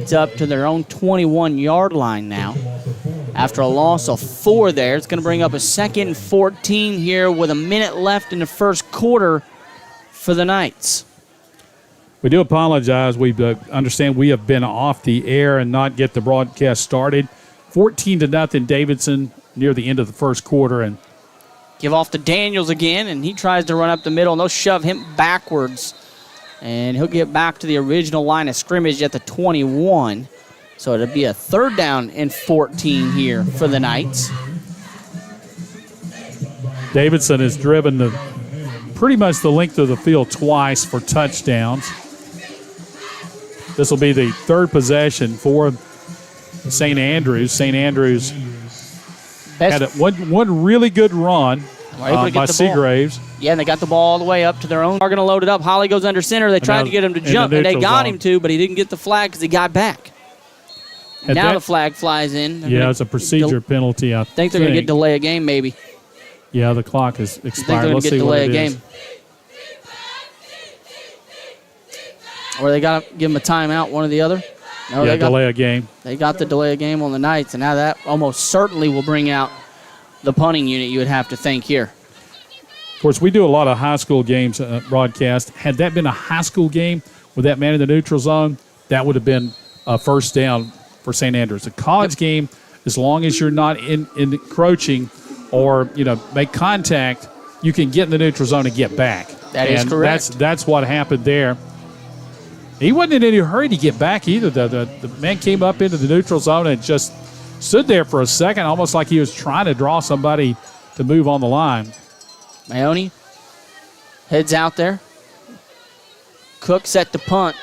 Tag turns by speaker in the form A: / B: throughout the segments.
A: It's up to their own 21-yard line now. After a loss of 4 there, it's going to bring up a 2nd and 14 here with a minute left in the first quarter for the Knights.
B: We do apologize. We understand we have been off the air and not get the broadcast started. 14-0 Davidson near the end of the first quarter. And
A: give off to Daniels again, and he tries to run up the middle, and they'll shove him backwards. And he'll get back to the original line of scrimmage at the 21. So it'll be a 3rd down and 14 here for the Knights.
B: Davidson has driven pretty much the length of the field twice for touchdowns. This will be the 3rd possession for St. Andrews. St. Andrews had one really good run by Seagraves.
A: Yeah, and they got the ball all the way up to their own. They're going to load it up. Holly goes under center. They tried to get him to jump, and they got him to, but he didn't get the flag because he got back. Now the flag flies in.
B: Yeah, it's a procedure penalty, I think.
A: They're going to get delay a game, maybe.
B: Yeah, the clock has expired.
A: I think they're going to get delay a game. Or they got to give them a timeout, one or the other. No,
B: yeah, delay a game.
A: They got the delay a game on the Knights, and now that almost certainly will bring out the punting unit, you would have to think here.
B: Of course, we do a lot of high school games broadcast. Had that been a high school game with that man in the neutral zone, that would have been a 1st down for St. Andrews. A college game, as long as you're not encroaching or make contact, you can get in the neutral zone and get back.
A: That is correct.
B: That's what happened there. He wasn't in any hurry to get back either. The man came up into the neutral zone and just stood there for a second, almost like he was trying to draw somebody to move on the line.
A: Mahoney heads out there. Cook set to punt.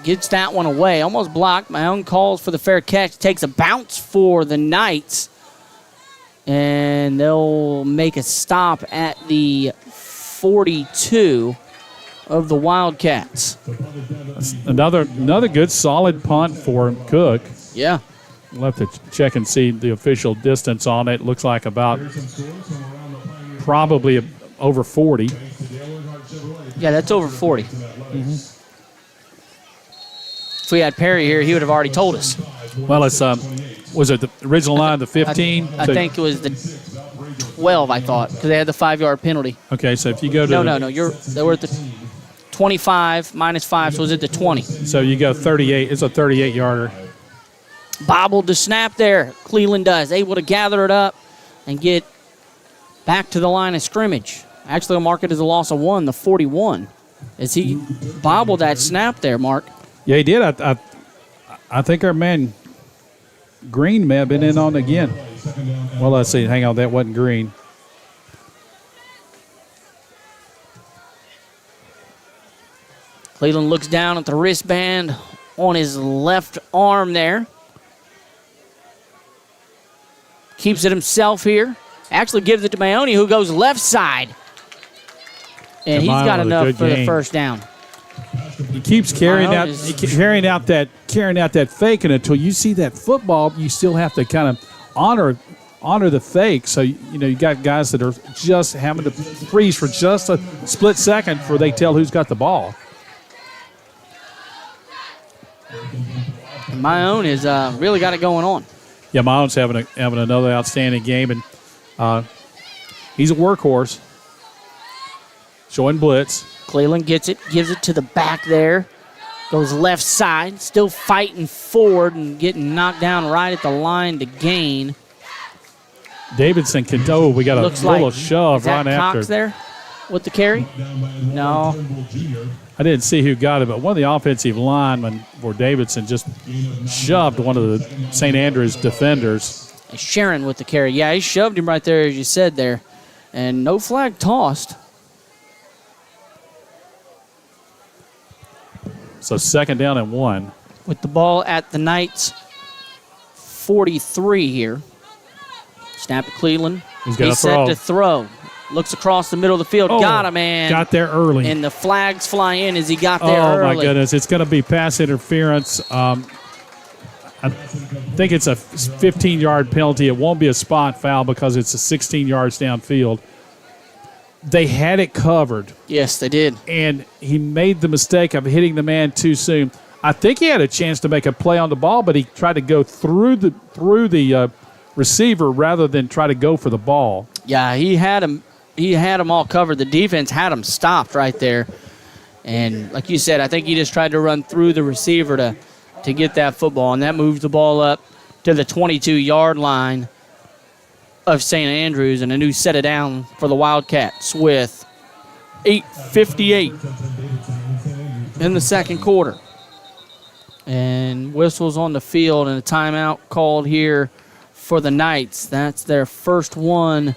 A: Gets that one away. Almost blocked. Mahoney calls for the fair catch. Takes a bounce for the Knights. And they'll make a stop at the 42 of the Wildcats.
B: Another good solid punt for Cook.
A: Yeah.
B: We'll have to check and see the official distance on it. Looks like about probably over 40.
A: Yeah, that's over 40.
B: Mm-hmm.
A: If we had Perry here, he would have already told us.
B: Well, it's was it the original line, the 15?
A: I think it was the 12, I thought, because they had the 5-yard penalty.
B: Okay, so if you go to
A: No, they were at the 25 minus 5, so it was at the 20.
B: So you go 38. It's a 38-yarder.
A: Bobbled the snap there. Cleveland does. Able to gather it up and get back to the line of scrimmage. Actually, I'll mark it as a loss of 1, the 41. As he bobbled that snap there, Mark.
B: Yeah, he did. I think our man Green may have been in on again. Well, let's see. Hang on. That wasn't Green.
A: Cleveland looks down at the wristband on his left arm there. Keeps it himself here. Actually gives it to Mahoney, who goes left side. And he's got enough for the 1st down.
B: He keeps carrying out that fake, and until you see that football, you still have to kind of honor the fake. So you got guys that are just having to freeze for just a split second before they tell who's got the ball.
A: And Mahone has really got it going on.
B: Yeah, Mahone's having another outstanding game, and he's a workhorse. Showing blitz.
A: Cleveland gets it, gives it to the back there. Goes left side, still fighting forward and getting knocked down right at the line to gain.
B: Davidson can do. We got a little shove right after.
A: Cox there with the carry? No.
B: I didn't see who got it, but one of the offensive linemen for Davidson just shoved one of the St. Andrews defenders.
A: Sharon with the carry. Yeah, he shoved him right there, as you said there. And no flag tossed.
B: So 2nd down and 1.
A: With the ball at the Knights' 43 here. Snap to Cleveland.
B: He's
A: set to throw. Looks across the middle of the field. Got him, man.
B: Got there early.
A: And the flags fly in as he got there early.
B: Oh, my goodness. It's going to be pass interference. I think it's a 15-yard penalty. It won't be a spot foul because it's a 16 yards downfield. They had it covered.
A: Yes, they did.
B: And he made the mistake of hitting the man too soon. I think he had a chance to make a play on the ball, but he tried to go through the receiver rather than try to go for the ball.
A: Yeah, he had him all covered. The defense had him stopped right there. And like you said, I think he just tried to run through the receiver to get that football, and that moves the ball up to the 22-yard line of St. Andrews, and a new set it down for the Wildcats with 8:58 in the second quarter. And whistles on the field and a timeout called here for the Knights. That's their first one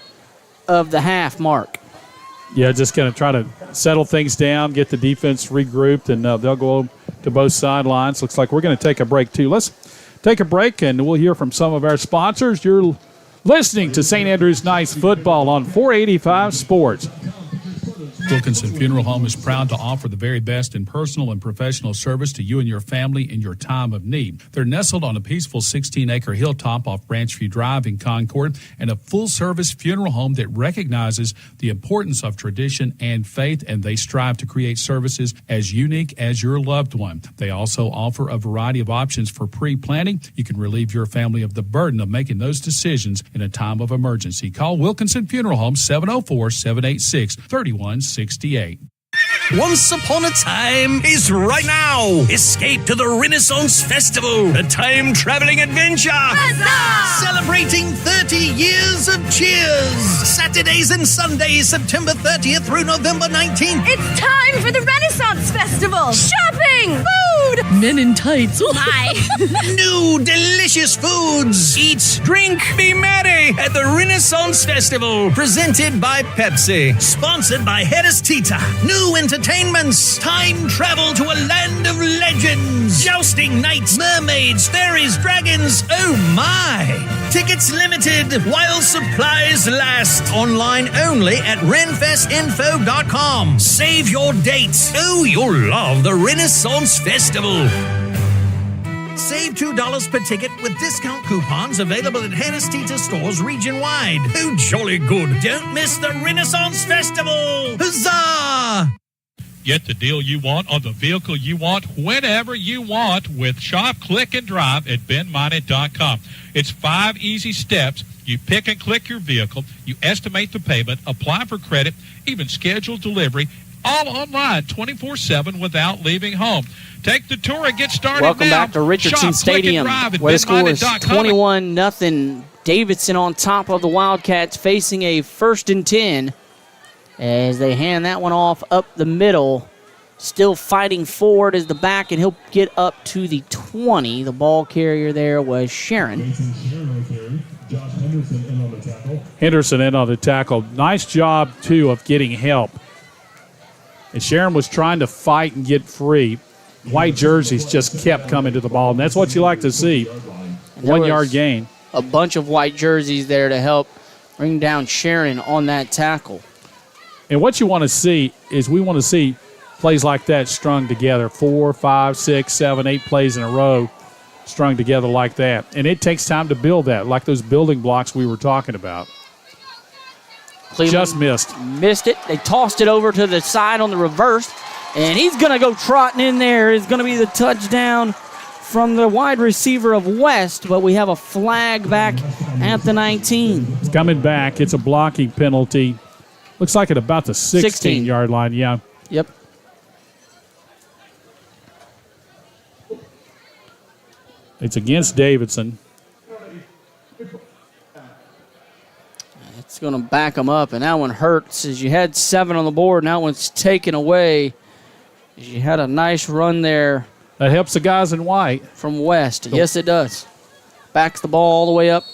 A: of the half, Mark.
B: Yeah, just going to try to settle things down, get the defense regrouped, and they'll go to both sidelines. Looks like we're going to take a break, too. Let's take a break, and we'll hear from some of our sponsors. You're listening to St. Andrews Knights football on 485 Sports.
C: Wilkinson Funeral Home is proud to offer the very best in personal and professional service to you and your family in your time of need. They're nestled on a peaceful 16-acre hilltop off Branchview Drive in Concord, and a full-service funeral home that recognizes the importance of tradition and faith, and they strive to create services as unique as your loved one. They also offer a variety of options for pre-planning. You can relieve your family of the burden of making those decisions in a time of emergency. Call Wilkinson Funeral Home 704-786-3168.
D: Once upon a time is right now. Escape to the Renaissance Festival, a time-traveling adventure. Huzzah! Celebrating 30 years of cheers. Saturdays and Sundays, September 30th through November 19th.
E: It's time for the Renaissance Festival. Shopping, food, men in tights. Hi.
D: New delicious foods. Eat, drink, be merry at the Renaissance Festival. Presented by Pepsi. Sponsored by Hedis Tita. New entertainments. Time travel to a land of legends. Jousting knights, mermaids, fairies, dragons. Oh my. Tickets limited while supplies last. Online only at renfestinfo.com. Save your dates. Oh, you'll love the Renaissance Festival. Save $2 per ticket with discount coupons available at Hedis Tita stores region-wide. Oh, jolly good. Don't miss the Renaissance Festival. Huzzah!
F: Get the deal you want on the vehicle you want whenever you want with Shop, Click, and Drive at benminot.com. It's 5 easy steps. You pick and click your vehicle, you estimate the payment, apply for credit, even schedule delivery, all online 24/7 without leaving home. Take the tour and get started.
A: Welcome
F: now.
A: back to Richardson Stadium, where the score is 21-0. Davidson on top of the Wildcats, facing a 1st and 10 as they hand that one off up the middle. Still fighting forward as the back, and he'll get up to the 20. The ball carrier there was Sharon.
B: Henderson in on the tackle. Nice job, too, of getting help. And Sharon was trying to fight and get free. White jerseys just kept coming to the ball, and that's what you like to see. 1 yard gain.
A: A bunch of white jerseys there to help bring down Sharon on that tackle.
B: And what you want to see is we want to see plays like that strung together. 4, 5, 6, 7, 8 plays in a row strung together like that. And it takes time to build that, like those building blocks we were talking about.
A: Cleveland
B: just missed.
A: Missed it. They tossed it over to the side on the reverse, and he's going to go trotting in there. It's going to be the touchdown from the wide receiver of West, but we have a flag back at the 19.
B: It's coming back. It's a blocking penalty. Looks like at about the 16-yard line, yeah.
A: Yep.
B: It's against Davidson.
A: It's going to back them up, and that one hurts as you had 7 on the board, and that one's taken away. You had a nice run there.
B: That helps the guys in white.
A: From West. Yes, it does. Backs the ball all the way up.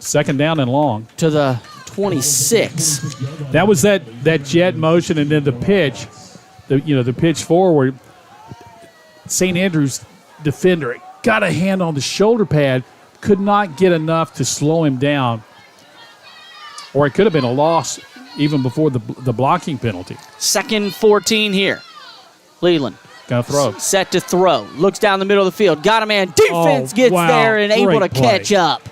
B: 2nd down and long.
A: To the 26.
B: That was that jet motion, and then the pitch. The pitch forward. St. Andrews defender got a hand on the shoulder pad, could not get enough to slow him down. Or it could have been a loss even before the blocking penalty.
A: 2nd 14 here. Cleveland.
B: Gonna throw.
A: Set to throw. Looks down the middle of the field. Got a man. Defense gets there and able to catch up.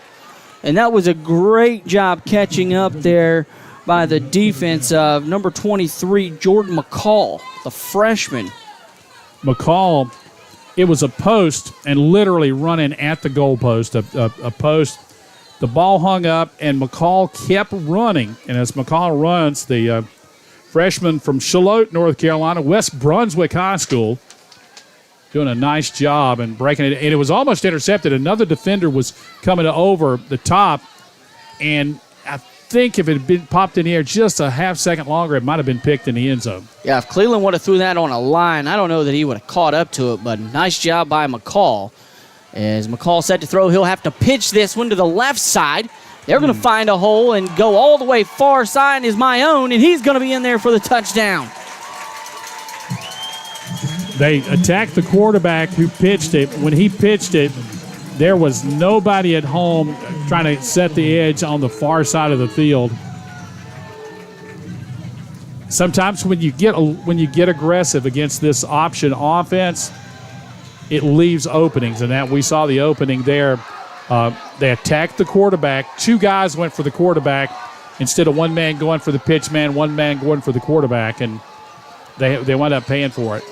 A: And that was a great job catching up there by the defense of number 23, Jordan McCall, the freshman.
B: McCall it was a post and literally running at the goal post, a post. The ball hung up, and McCall kept running. And as McCall runs, the freshman from Charlotte, North Carolina, West Brunswick High School, doing a nice job and breaking it. And it was almost intercepted. Another defender was coming over the top, and I think if it had been popped in the air just a half second longer, it might have been picked in the end zone.
A: Yeah, if Cleveland would have threw that on a line, I don't know that he would have caught up to it, but nice job by McCall. As McCall set to throw, he'll have to pitch this one to the left side. They're going to find a hole and go all the way far side is my own, and he's going to be in there for the touchdown.
B: They attacked the quarterback who pitched it. When he pitched it, there was nobody at home trying to set the edge on the far side of the field. Sometimes when you get aggressive against this option offense, it leaves openings, and that we saw the opening there. They attacked the quarterback. Two guys went for the quarterback instead of one man going for the pitch man, one man going for the quarterback, and they wound up paying for it.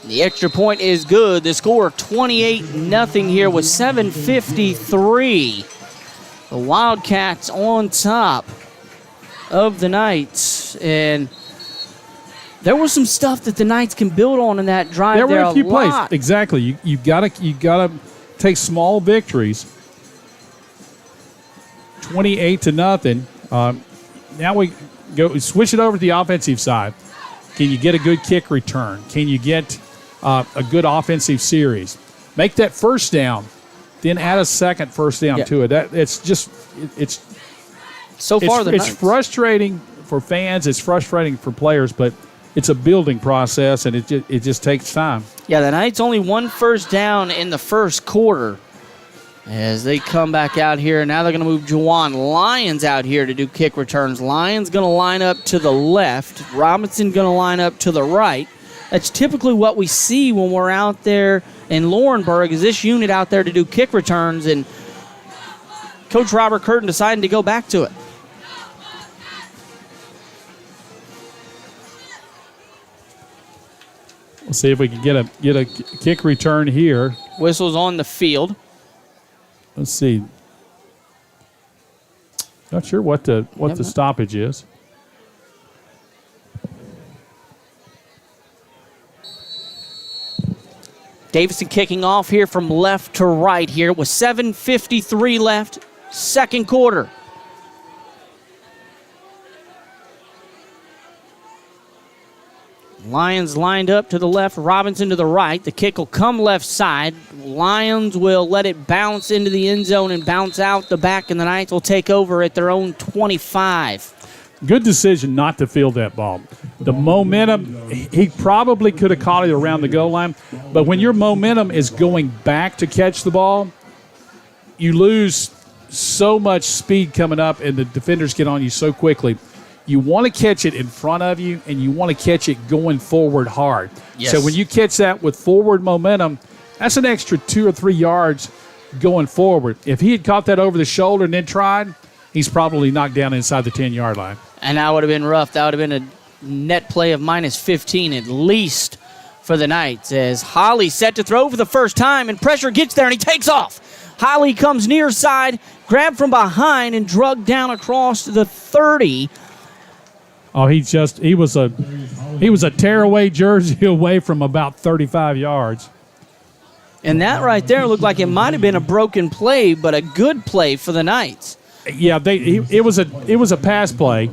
A: The extra point is good. The score 28-0 here with 7:53. The Wildcats on top of the Knights, and there was some stuff that the Knights can build on in that drive.
B: There were a few plays.
A: Lot.
B: Exactly. You gotta take small victories. 28-0. Now we go switch it over to the offensive side. Can you get a good kick return? Can you get a good offensive series? Make that first down, then add a second first down to it. It's frustrating for fans. It's frustrating for players, but it's a building process, and it just takes time.
A: Yeah, the Knights only one first down in the first quarter as they come back out here. Now they're going to move Juwan Lyons out here to do kick returns. Lyons going to line up to the left. Robinson going to line up to the right. That's typically what we see when we're out there in Laurinburg, is this unit out there to do kick returns, and Coach Robert Curtin deciding to go back to it.
B: We'll see if we can get a kick return here.
A: Whistle's on the field.
B: Let's see. Not sure what the stoppage is.
A: Davidson kicking off here from left to right here with 7:53 left, second quarter. Lions lined up to the left, Robinson to the right. The kick will come left side. Lions will let it bounce into the end zone and bounce out the back, and the Knights will take over at their own 25.
B: Good decision not to field that ball. The momentum, he probably could have caught it around the goal line, but when your momentum is going back to catch the ball, you lose so much speed coming up, and the defenders get on you so quickly. You want to catch it in front of you, and you want to catch it going forward hard.
A: Yes.
B: So when you catch that with forward momentum, that's an extra 2 or 3 yards going forward. If he had caught that over the shoulder and then tried, he's probably knocked down inside the 10-yard line.
A: And that would have been rough. That would have been a net play of -15 at least for the Knights, as Holly set to throw for the first time, and pressure gets there, and he takes off. Holly comes near side, grabbed from behind, and drugged down across the 30.
B: Oh, he was a tearaway jersey away from about 35 yards.
A: And that right there looked like it might have been a broken play, but a good play for the Knights.
B: Yeah, it was a pass play,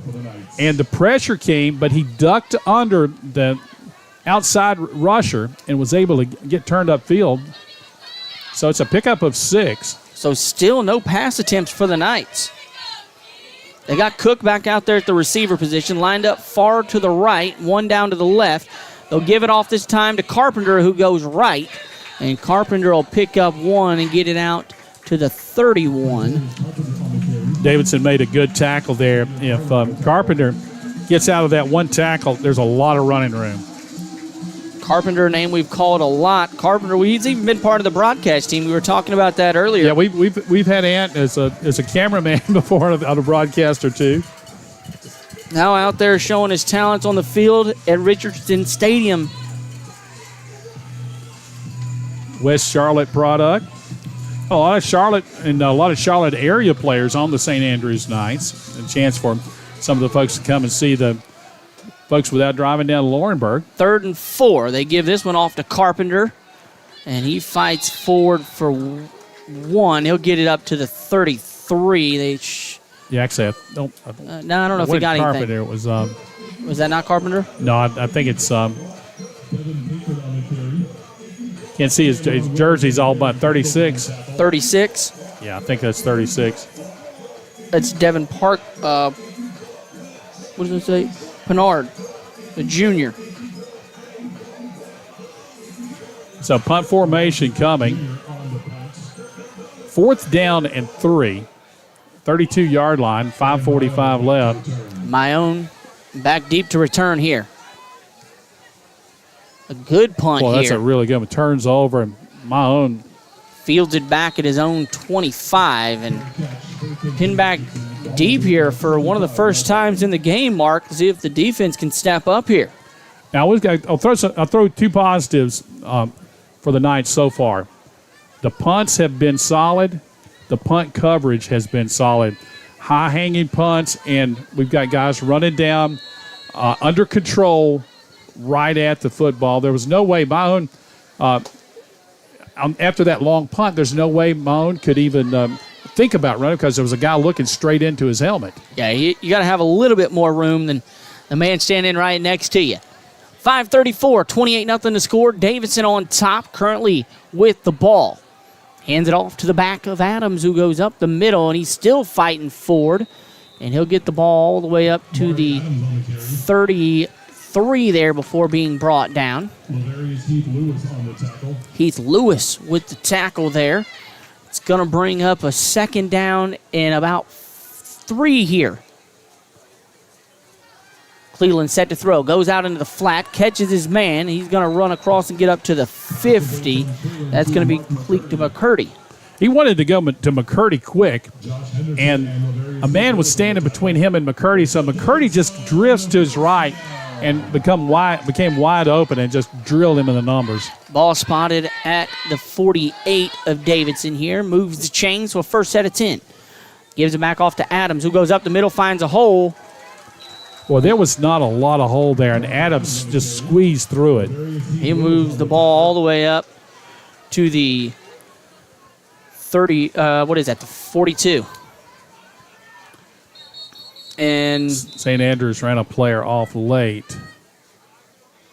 B: and the pressure came, but he ducked under the outside rusher and was able to get turned upfield. So it's a pickup of 6.
A: So still no pass attempts for the Knights. They got Cook back out there at the receiver position, lined up far to the right, one down to the left. They'll give it off this time to Carpenter, who goes right, and Carpenter will pick up 1 and get it out to the 31.
B: Davidson made a good tackle there. If Carpenter gets out of that one tackle, there's a lot of running room.
A: Carpenter, a name we've called a lot. Carpenter, he's even been part of the broadcast team. We were talking about that earlier.
B: Yeah, we've had Ant as a cameraman before on a broadcaster too.
A: Now out there showing his talents on the field at Richardson Stadium.
B: West Charlotte product. A lot of Charlotte and a lot of Charlotte area players on the St. Andrews Knights. A chance for some of the folks to come and see the folks without driving down to Laurinburg.
A: 3rd and 4. They give this one off to Carpenter, and he fights forward for 1. He'll get it up to the 33.
B: Yeah, actually, I don't
A: know if he got
B: Carpenter.
A: anything.
B: It
A: Was that not Carpenter?
B: No, I think it's can't see his jersey's all but 36.
A: 36.
B: Yeah, I think that's 36.
A: That's Devin Park. What does it say? Pinard, the junior.
B: So punt formation coming. 4th down and 3. 32-yard line, 5:45 left.
A: My own back deep to return here. A good punt
B: Well, that's
A: here.
B: a really good one. Turns over, and my own.
A: Fields it back at his own 25 and pin back deep here for one of the first times in the game, Mark, to see if the defense can step up here.
B: Now, I'll throw 2 positives for the Knights so far. The punts have been solid. The punt coverage has been solid. High-hanging punts, and we've got guys running down under control right at the football. There was no way my own, after that long punt, there's no way my own could even think about running because there was a guy looking straight into his helmet.
A: Yeah, you got to have a little bit more room than the man standing right next to you. 5:34, 28-0 to score. Davidson on top, currently with the ball. Hands it off to the back of Adams, who goes up the middle, and he's still fighting forward. And he'll get the ball all the way up to the 33 there before being brought down. Heath Lewis with the tackle there. It's going to bring up a 2nd down and about 3 here. Cleveland set to throw. Goes out into the flat. Catches his man. He's going to run across and get up to the 50. That's going to be complete to McCurdy.
B: He wanted to go to McCurdy quick, and a man was standing between him and McCurdy, so McCurdy just drifts to his right and became wide open and just drilled him in the numbers.
A: Ball spotted at the 48 of Davidson here. Moves the chains to a first set of 10. Gives it back off to Adams, who goes up the middle, finds a hole.
B: Well, there was not a lot of hole there, and Adams just squeezed through it.
A: He moves the ball all the way up to the 30, the 42. And
B: St. Andrews ran a player off late.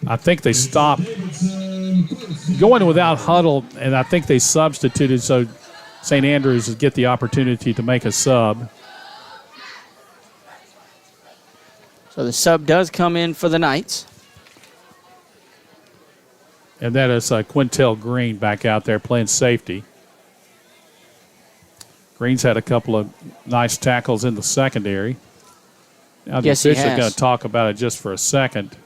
B: I think they stopped going without huddle, and I think they substituted so St. Andrews would get the opportunity to make a sub.
A: So the sub does come in for the Knights.
B: And that is Quintel Green back out there playing safety. Green's had a couple of nice tackles in the secondary. Now the officials are going to talk about it just for a second.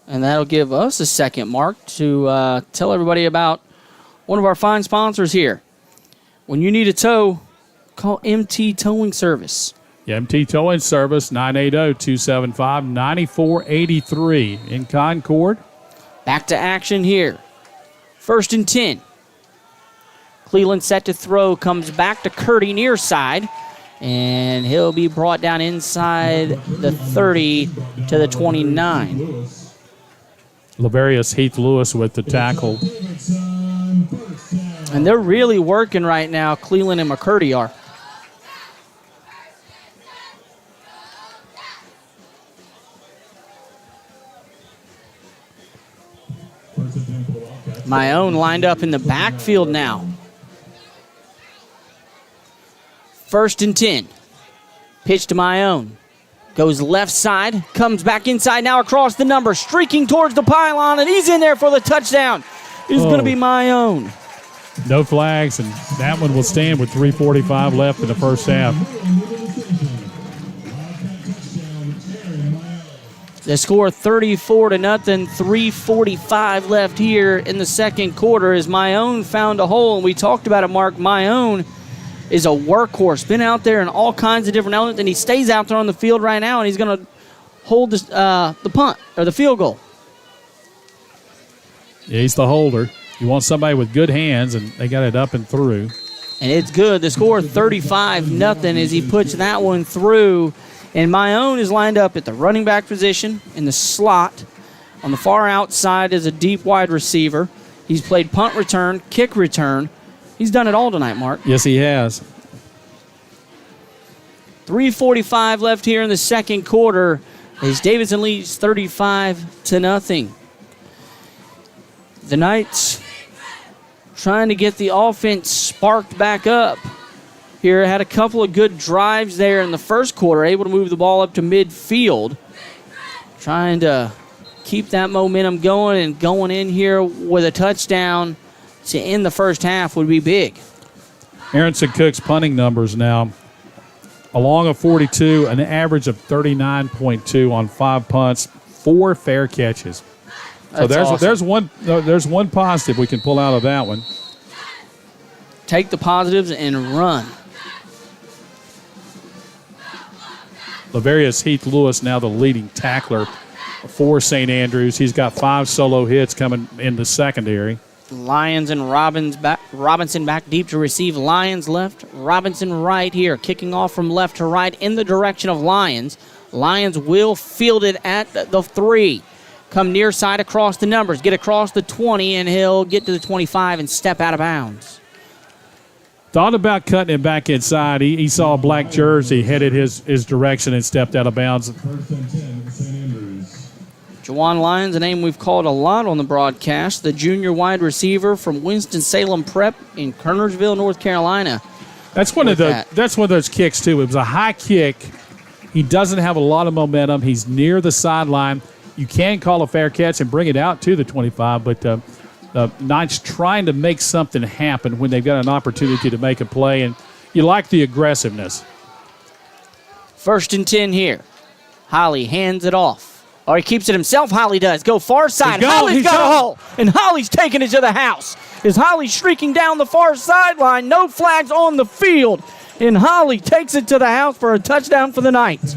A: And that'll give us a second, Mark, to tell everybody about one of our fine sponsors here. When you need a tow, call MT Towing Service.
B: Yeah, MT Towing Service, 980-275-9483 in Concord.
A: Back to action here. 1st and 10. Cleveland set to throw, comes back to Curdy near side, and he'll be brought down inside the 30 to the 29.
B: Laverius Heath Lewis with the tackle.
A: And they're really working right now, Cleveland and McCurdy are. My own lined up in the backfield now. 1st and 10. Pitch to my own. Goes left side. Comes back inside now across the number. Streaking towards the pylon, and he's in there for the touchdown. It's going to be my own.
B: No flags, and that one will stand with 3:45 left in the first half.
A: The score 34-0, 3:45 left here in the second quarter as my own found a hole. And we talked about it, Mark. My own is a workhorse. Been out there in all kinds of different elements, and he stays out there on the field right now, and he's going to hold the punt or the field goal.
B: Yeah, he's the holder. You want somebody with good hands, and they got it up and through.
A: And it's good. The score 35-0 as he puts that one through. And my own is lined up at the running back position in the slot. On the far outside is a deep wide receiver. He's played punt return, kick return. He's done it all tonight, Mark.
B: Yes, he has.
A: 3:45 left here in the second quarter as Davidson leads 35-0. The Knights trying to get the offense sparked back up. Here had a couple of good drives there in the first quarter, able to move the ball up to midfield. Trying to keep that momentum going, and going in here with a touchdown to end the first half would be big.
B: Aronson Cook's punting numbers now, along of 42, an average of 39.2 on 5 punts, 4 fair catches. So there's one positive we can pull out of that one.
A: Take the positives and run.
B: Laverius Heath Lewis now the leading tackler for St. Andrews. He's got 5 solo hits coming in the secondary.
A: Lyons and Robinson back deep to receive. Lyons left, Robinson right here. Kicking off from left to right in the direction of Lyons. Lyons will field it at the 3. Come near side across the numbers. Get across the 20, and he'll get to the 25 and step out of bounds.
B: Thought about cutting it back inside. He saw a black jersey, headed his direction, and stepped out of bounds.
A: Juwan Lyons, a name we've called a lot on the broadcast, the junior wide receiver from Winston-Salem Prep in Kernersville, North Carolina.
B: That's one of those kicks, too. It was a high kick. He doesn't have a lot of momentum. He's near the sideline. You can call a fair catch and bring it out to the 25, but the Knights trying to make something happen when they've got an opportunity to make a play, and you like the aggressiveness.
A: 1st and 10 here. Holly hands it off. Or he keeps it himself. Holly does. Go far side. Holly's got a hole. And Holly's taking it to the house. Is Holly streaking down the far sideline? No flags on the field. And Holly takes it to the house for a touchdown for the Knights.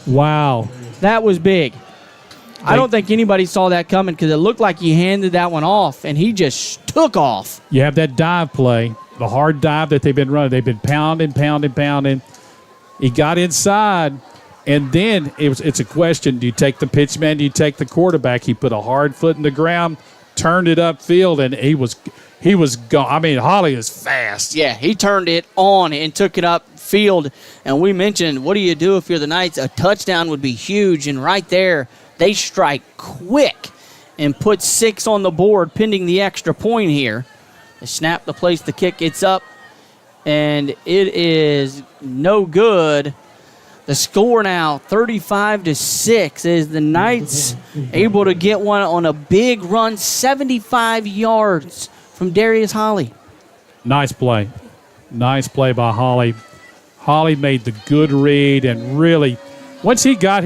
B: Wow.
A: That was big. I don't think anybody saw that coming because it looked like he handed that one off, and he just took off.
B: You have that dive play, the hard dive that they've been running. They've been pounding. He got inside, and then it's a question, do you take the pitchman, do you take the quarterback? He put a hard foot in the ground, turned it upfield, and he was gone. I mean, Holly is fast.
A: Yeah, he turned it on and took it upfield. And we mentioned, what do you do if you're the Knights? A touchdown would be huge, and right there, they strike quick and put 6 on the board, pending the extra point here. The snap, the place, the kick, it's up, and it is no good. The score now 35-6 is the Knights able to get one on a big run, 75 yards from Darius Holly.
B: Nice play by Holly. Holly made the good read and really. Once he got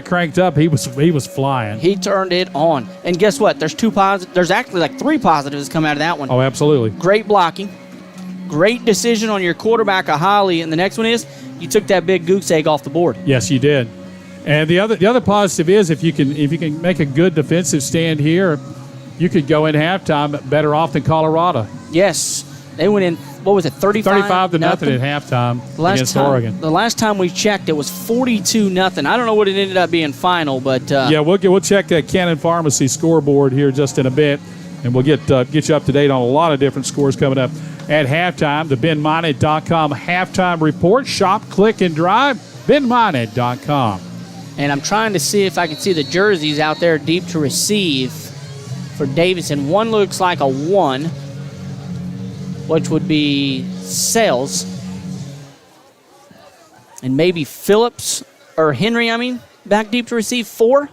B: cranked up, he was flying.
A: He turned it on. And guess what? There's 2 positives. There's actually like 3 positives come out of that one.
B: Oh, absolutely.
A: Great blocking. Great decision on your quarterback, Holly. And the next one is you took that big goose egg off the board.
B: Yes, you did. And the other positive is if you can make a good defensive stand here, you could go in halftime better off than Colorado.
A: Yes. They went in, what was it, 35
B: to nothing at halftime against Oregon.
A: The last time we checked, it was 42-0. I don't know what it ended up being final, but
B: yeah, we'll check that Cannon Pharmacy scoreboard here just in a bit, and we'll get you up to date on a lot of different scores coming up at halftime. The BenMined.com halftime report. Shop, click, and drive. BenMined.com.
A: And I'm trying to see if I can see the jerseys out there deep to receive for Davidson. One looks like a 1. Which would be Sales. And maybe Phillips, or Henry, back deep to receive 4.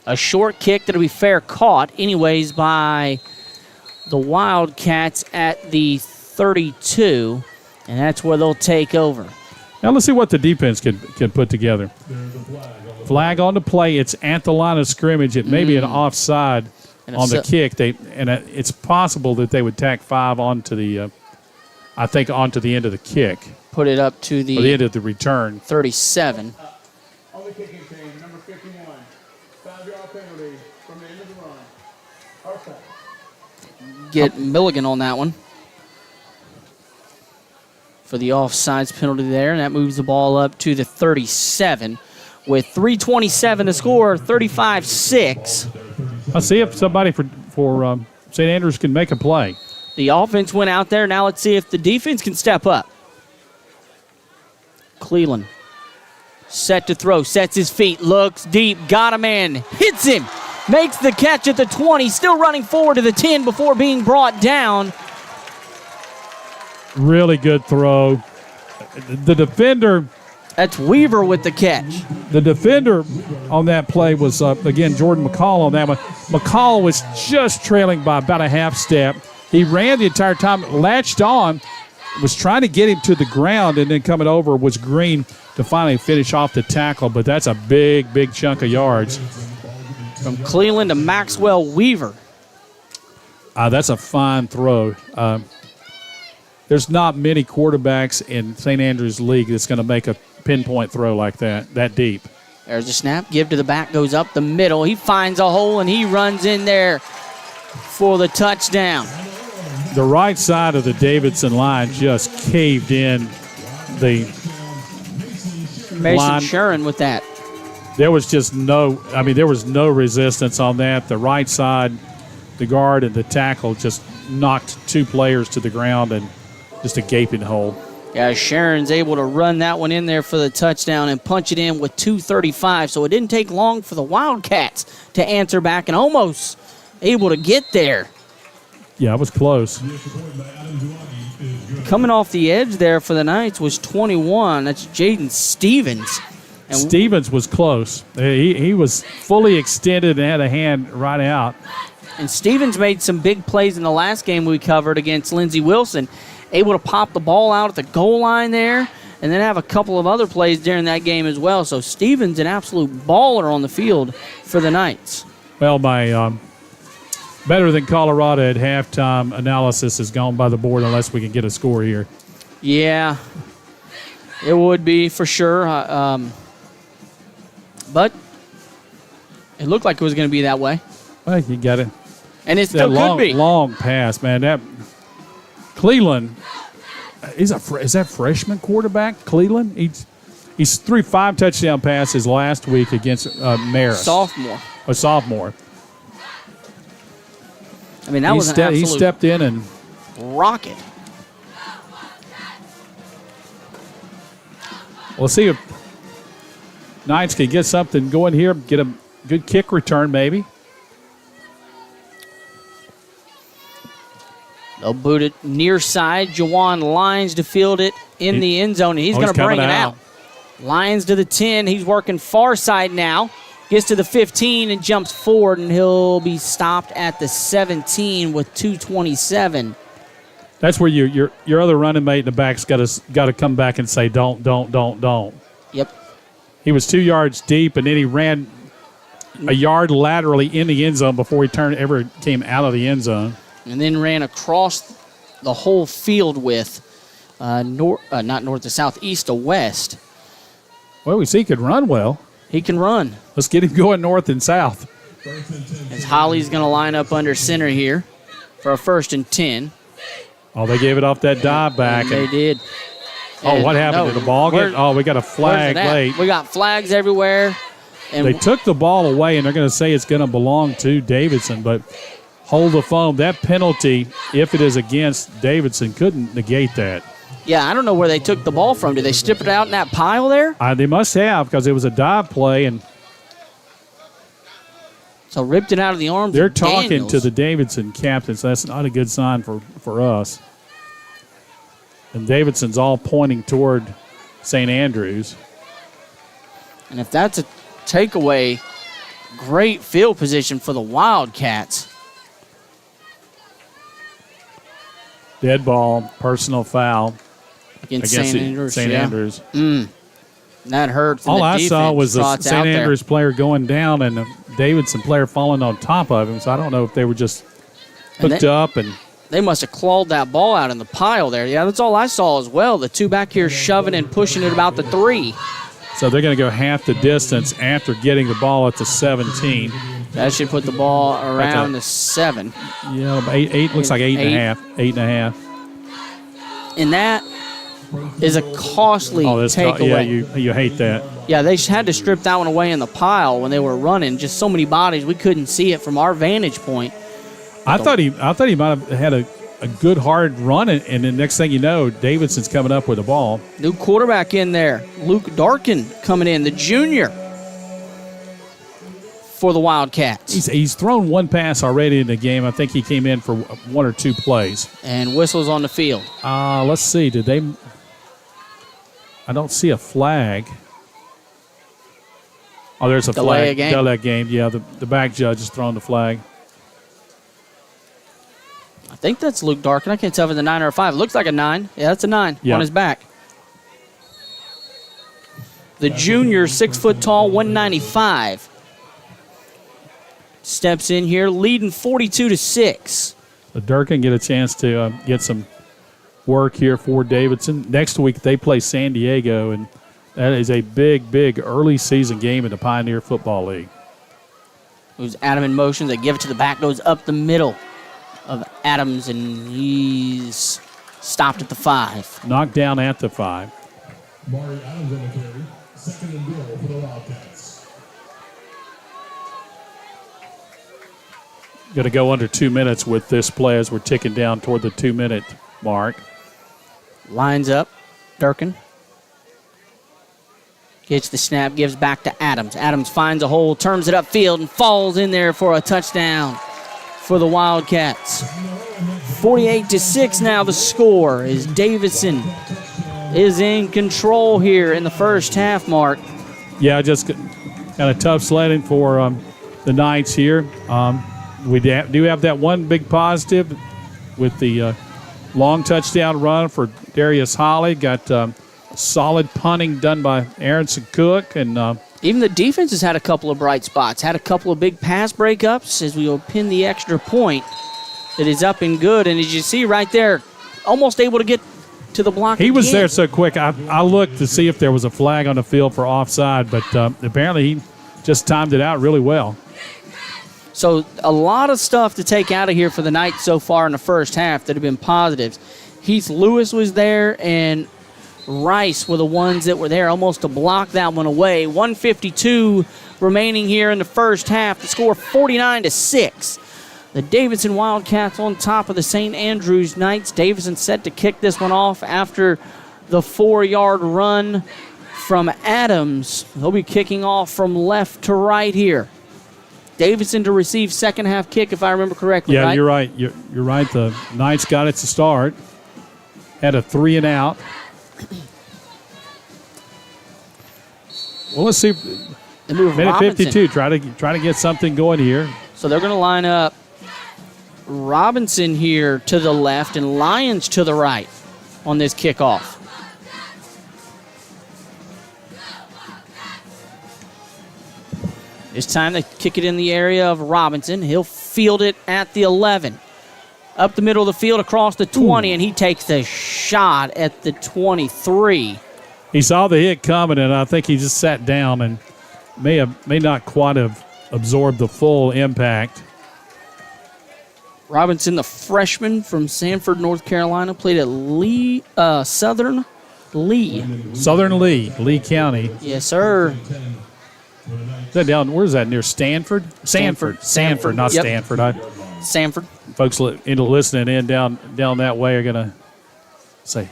A: A short kick that'll be fair caught, anyways, by the Wildcats at the 32. And that's where they'll take over.
B: Now let's see what the defense can put together. Flag on the play. It's at the line of scrimmage. It may be an offside. On the kick, it's possible that they would tack 5 onto the end of the kick.
A: Put it up to the
B: end of the return.
A: 37.
G: On the kicking team, number 51. 5-yard penalty from the end of the run. Offside.
A: get Milligan on that one for the offsides penalty there, and that moves the ball up to the 37 with 3:27 to score, 35-6.
B: I'll see if somebody for St. Andrews can make a play.
A: The offense went out there. Now let's see if the defense can step up. Cleland set to throw, sets his feet, looks deep, got a man, hits him, makes the catch at the 20, still running forward to the 10 before being brought down.
B: Really good throw. The defender...
A: That's Weaver with the catch.
B: The defender on that play was, again, Jordan McCall on that one. McCall was just trailing by about a half step. He ran the entire time, latched on, was trying to get him to the ground, and then coming over was Green to finally finish off the tackle. But that's a big, big chunk of yards.
A: From Cleveland to Maxwell Weaver.
B: That's a fine throw. There's not many quarterbacks in St. Andrews League that's going to make a pinpoint throw like that deep.
A: There's a snap, give to the back, goes up the middle. He finds a hole, and he runs in there for the touchdown.
B: The right side of the Davidson line just caved in. The
A: Mason
B: line,
A: Shuren with that.
B: There was just no resistance on that. The right side, the guard and the tackle just knocked two players to the ground and just a gaping hole.
A: Yeah, Sharon's able to run that one in there for the touchdown and punch it in with 2:35. So it didn't take long for the Wildcats to answer back and almost able to get there.
B: Yeah, it was close.
A: Coming off the edge there for the Knights was 21. That's Jaden Stevens. And
B: Stevens was close. He was fully extended and had a hand right out.
A: And Stevens made some big plays in the last game we covered against Lindsey Wilson. Able to pop the ball out at the goal line there and then have a couple of other plays during that game as well. So Stevens, an absolute baller on the field for the Knights.
B: Well, my better than Colorado at halftime analysis has gone by the board unless we can get a score here.
A: Yeah, it would be for sure. But it looked like it was going to be that way.
B: Well, you got it.
A: And it still could be.
B: Long pass, man. That Cleland, is that freshman quarterback, Cleland? He's threw 5 touchdown passes last week against Marist.
A: Sophomore.
B: Sophomore.
A: I mean, that was an absolute
B: he stepped in and
A: rocket.
B: We'll see if Knights can get something going here, get a good kick return maybe.
A: They'll boot it near side. Jawan Lyons to field it in the end zone. He's going to bring it out. Lyons to the 10. He's working far side now. Gets to the 15 and jumps forward, and he'll be stopped at the 17 with 2:27.
B: That's where your other running mate in the back's got to come back and say, don't.
A: Yep.
B: He was 2 yards deep, and then he ran a yard laterally in the end zone before he ever came out of the end zone.
A: And then ran across the whole field with not north to south, east to west.
B: Well, we see he could run well.
A: He can run.
B: Let's get him going north and south.
A: As Holly's going to line up under center here for a 1st and 10.
B: Oh, they gave it off that dive back.
A: They did.
B: Oh, what happened to the ball? We got a flag late.
A: We got flags everywhere. And
B: they took the ball away, and they're going to say it's going to belong to Davidson, but hold the phone. That penalty, if it is against Davidson, couldn't negate that.
A: Yeah, I don't know where they took the ball from. Did they strip it out in that pile there?
B: They must have, because it was a dive play, and
A: so ripped it out of the arms.
B: They're
A: of
B: talking
A: Daniels.
B: to the Davidson captain, so that's not a good sign for us. And Davidson's all pointing toward St. Andrews.
A: And if that's a takeaway, great field position for the Wildcats.
B: Dead ball, personal foul
A: Against St. Andrews.
B: St. Andrews.
A: That hurt.
B: All I saw was a St. Andrews player going down and a Davidson player falling on top of him. So I don't know if they were just hooked up. And
A: they must have clawed that ball out in the pile there. Yeah, that's all I saw as well. The two back here shoving and pushing it about the 3.
B: So they're going to go half the distance after getting the ball at the 17.
A: That should put the ball around the 7.
B: Yeah, eight looks like 8.5. 8.5.
A: And that is a costly takeaway.
B: Yeah, you hate that.
A: Yeah, they had to strip that one away in the pile when they were running. Just so many bodies, we couldn't see it from our vantage point.
B: I thought he might have had a good hard run, and the next thing you know, Davidson's coming up with the ball.
A: New quarterback in there, Luke Darkin coming in, the junior for the Wildcats.
B: He's thrown one pass already in the game. I think he came in for 1 or 2 plays.
A: And whistles on the field.
B: Let's see. Did they? I don't see a flag. Oh, there's a
A: Delay
B: flag.
A: a game?
B: Delay a game. Yeah, the back judge has thrown the flag.
A: I think that's Luke Darkin. I can't tell if it's a 9 or a 5. It looks like a 9. Yeah, that's a 9 on his back. The junior, 6 foot tall, 195. Steps in here, leading 42-6.
B: So Durkin get a chance to get some work here for Davidson. Next week they play San Diego, and that is a big early season game in the Pioneer Football League.
A: It was Adam in motion. They give it to the back, goes up the middle of Adams, and he's stopped at the 5.
B: Knocked down at the 5.
G: Mari Adams on the carry. 2nd and goal for the Wildcats.
B: Going to go under 2 minutes with this play as we're ticking down toward the 2-minute mark.
A: Lines up, Durkin. Gets the snap, gives back to Adams. Adams finds a hole, turns it upfield, and falls in there for a touchdown for the Wildcats. 48-6 now the score is Davidson is in control here in the first half, Mark.
B: Yeah, just kind of tough sledding for the Knights here. We do have that one big positive with the long touchdown run for Darius Holly. Got solid punting done by Aronson Cook. And
A: even the defense has had a couple of bright spots, had a couple of big pass breakups as we will pin the extra point that is up and good. And as you see right there, almost able to get to the block.
B: He was there so quick. I looked to see if there was a flag on the field for offside, but apparently he just timed it out really well.
A: So a lot of stuff to take out of here for the Knights so far in the first half that have been positives. Heath Lewis was there, and Rice were the ones that were there almost to block that one away. 1:52 remaining here in the first half. The score 49-6. The Davidson Wildcats on top of the St. Andrews Knights. Davidson set to kick this one off after the 4-yard run from Adams. They'll be kicking off from left to right here. Davidson to receive second half kick, if I remember correctly.
B: Yeah,
A: right?
B: You're right. You're right. The Knights got it to start. Had a 3 and out. Well, let's see.
A: They move
B: Minute
A: Robinson.
B: 52. Try to get something going here.
A: So they're going to line up Robinson here to the left and Lyons to the right on this kickoff. This time they kick it in the area of Robinson. He'll field it at the 11. Up the middle of the field across the 20, and he takes a shot at the 23.
B: He saw the hit coming, and I think he just sat down and may not quite have absorbed the full impact.
A: Robinson, the freshman from Sanford, North Carolina, played at Southern Lee.
B: Southern Lee County.
A: Yes, sir.
B: Is that down? Where is that? Near Stanford? Sanford, not
A: Yep.
B: Stanford.
A: Sanford.
B: Folks listening in down that way are gonna say,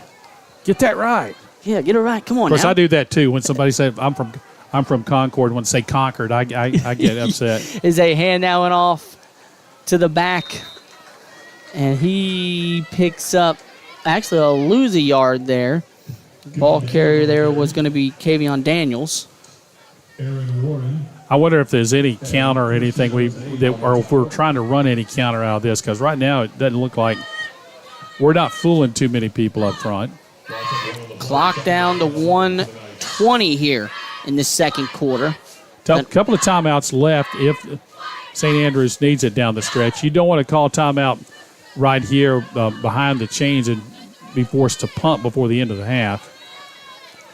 B: "Get that right."
A: Yeah, get it right. Come on.
B: Of course,
A: now.
B: I do that too. When somebody says, "I'm from Concord," when they say Concord, I get upset.
A: As they hand that one off to the back, and he picks up actually a lose a yard there. Ball carrier there was going to be Kavion Daniels.
G: Aaron Warren.
B: I wonder if there's any counter or anything or if we're trying to run any counter out of this, because right now it doesn't look like we're not fooling too many people up front.
A: Clock down to 1:20 here in the second quarter.
B: Couple of timeouts left if St. Andrews needs it down the stretch. You don't want to call timeout right here behind the chains and be forced to punt before the end of the half.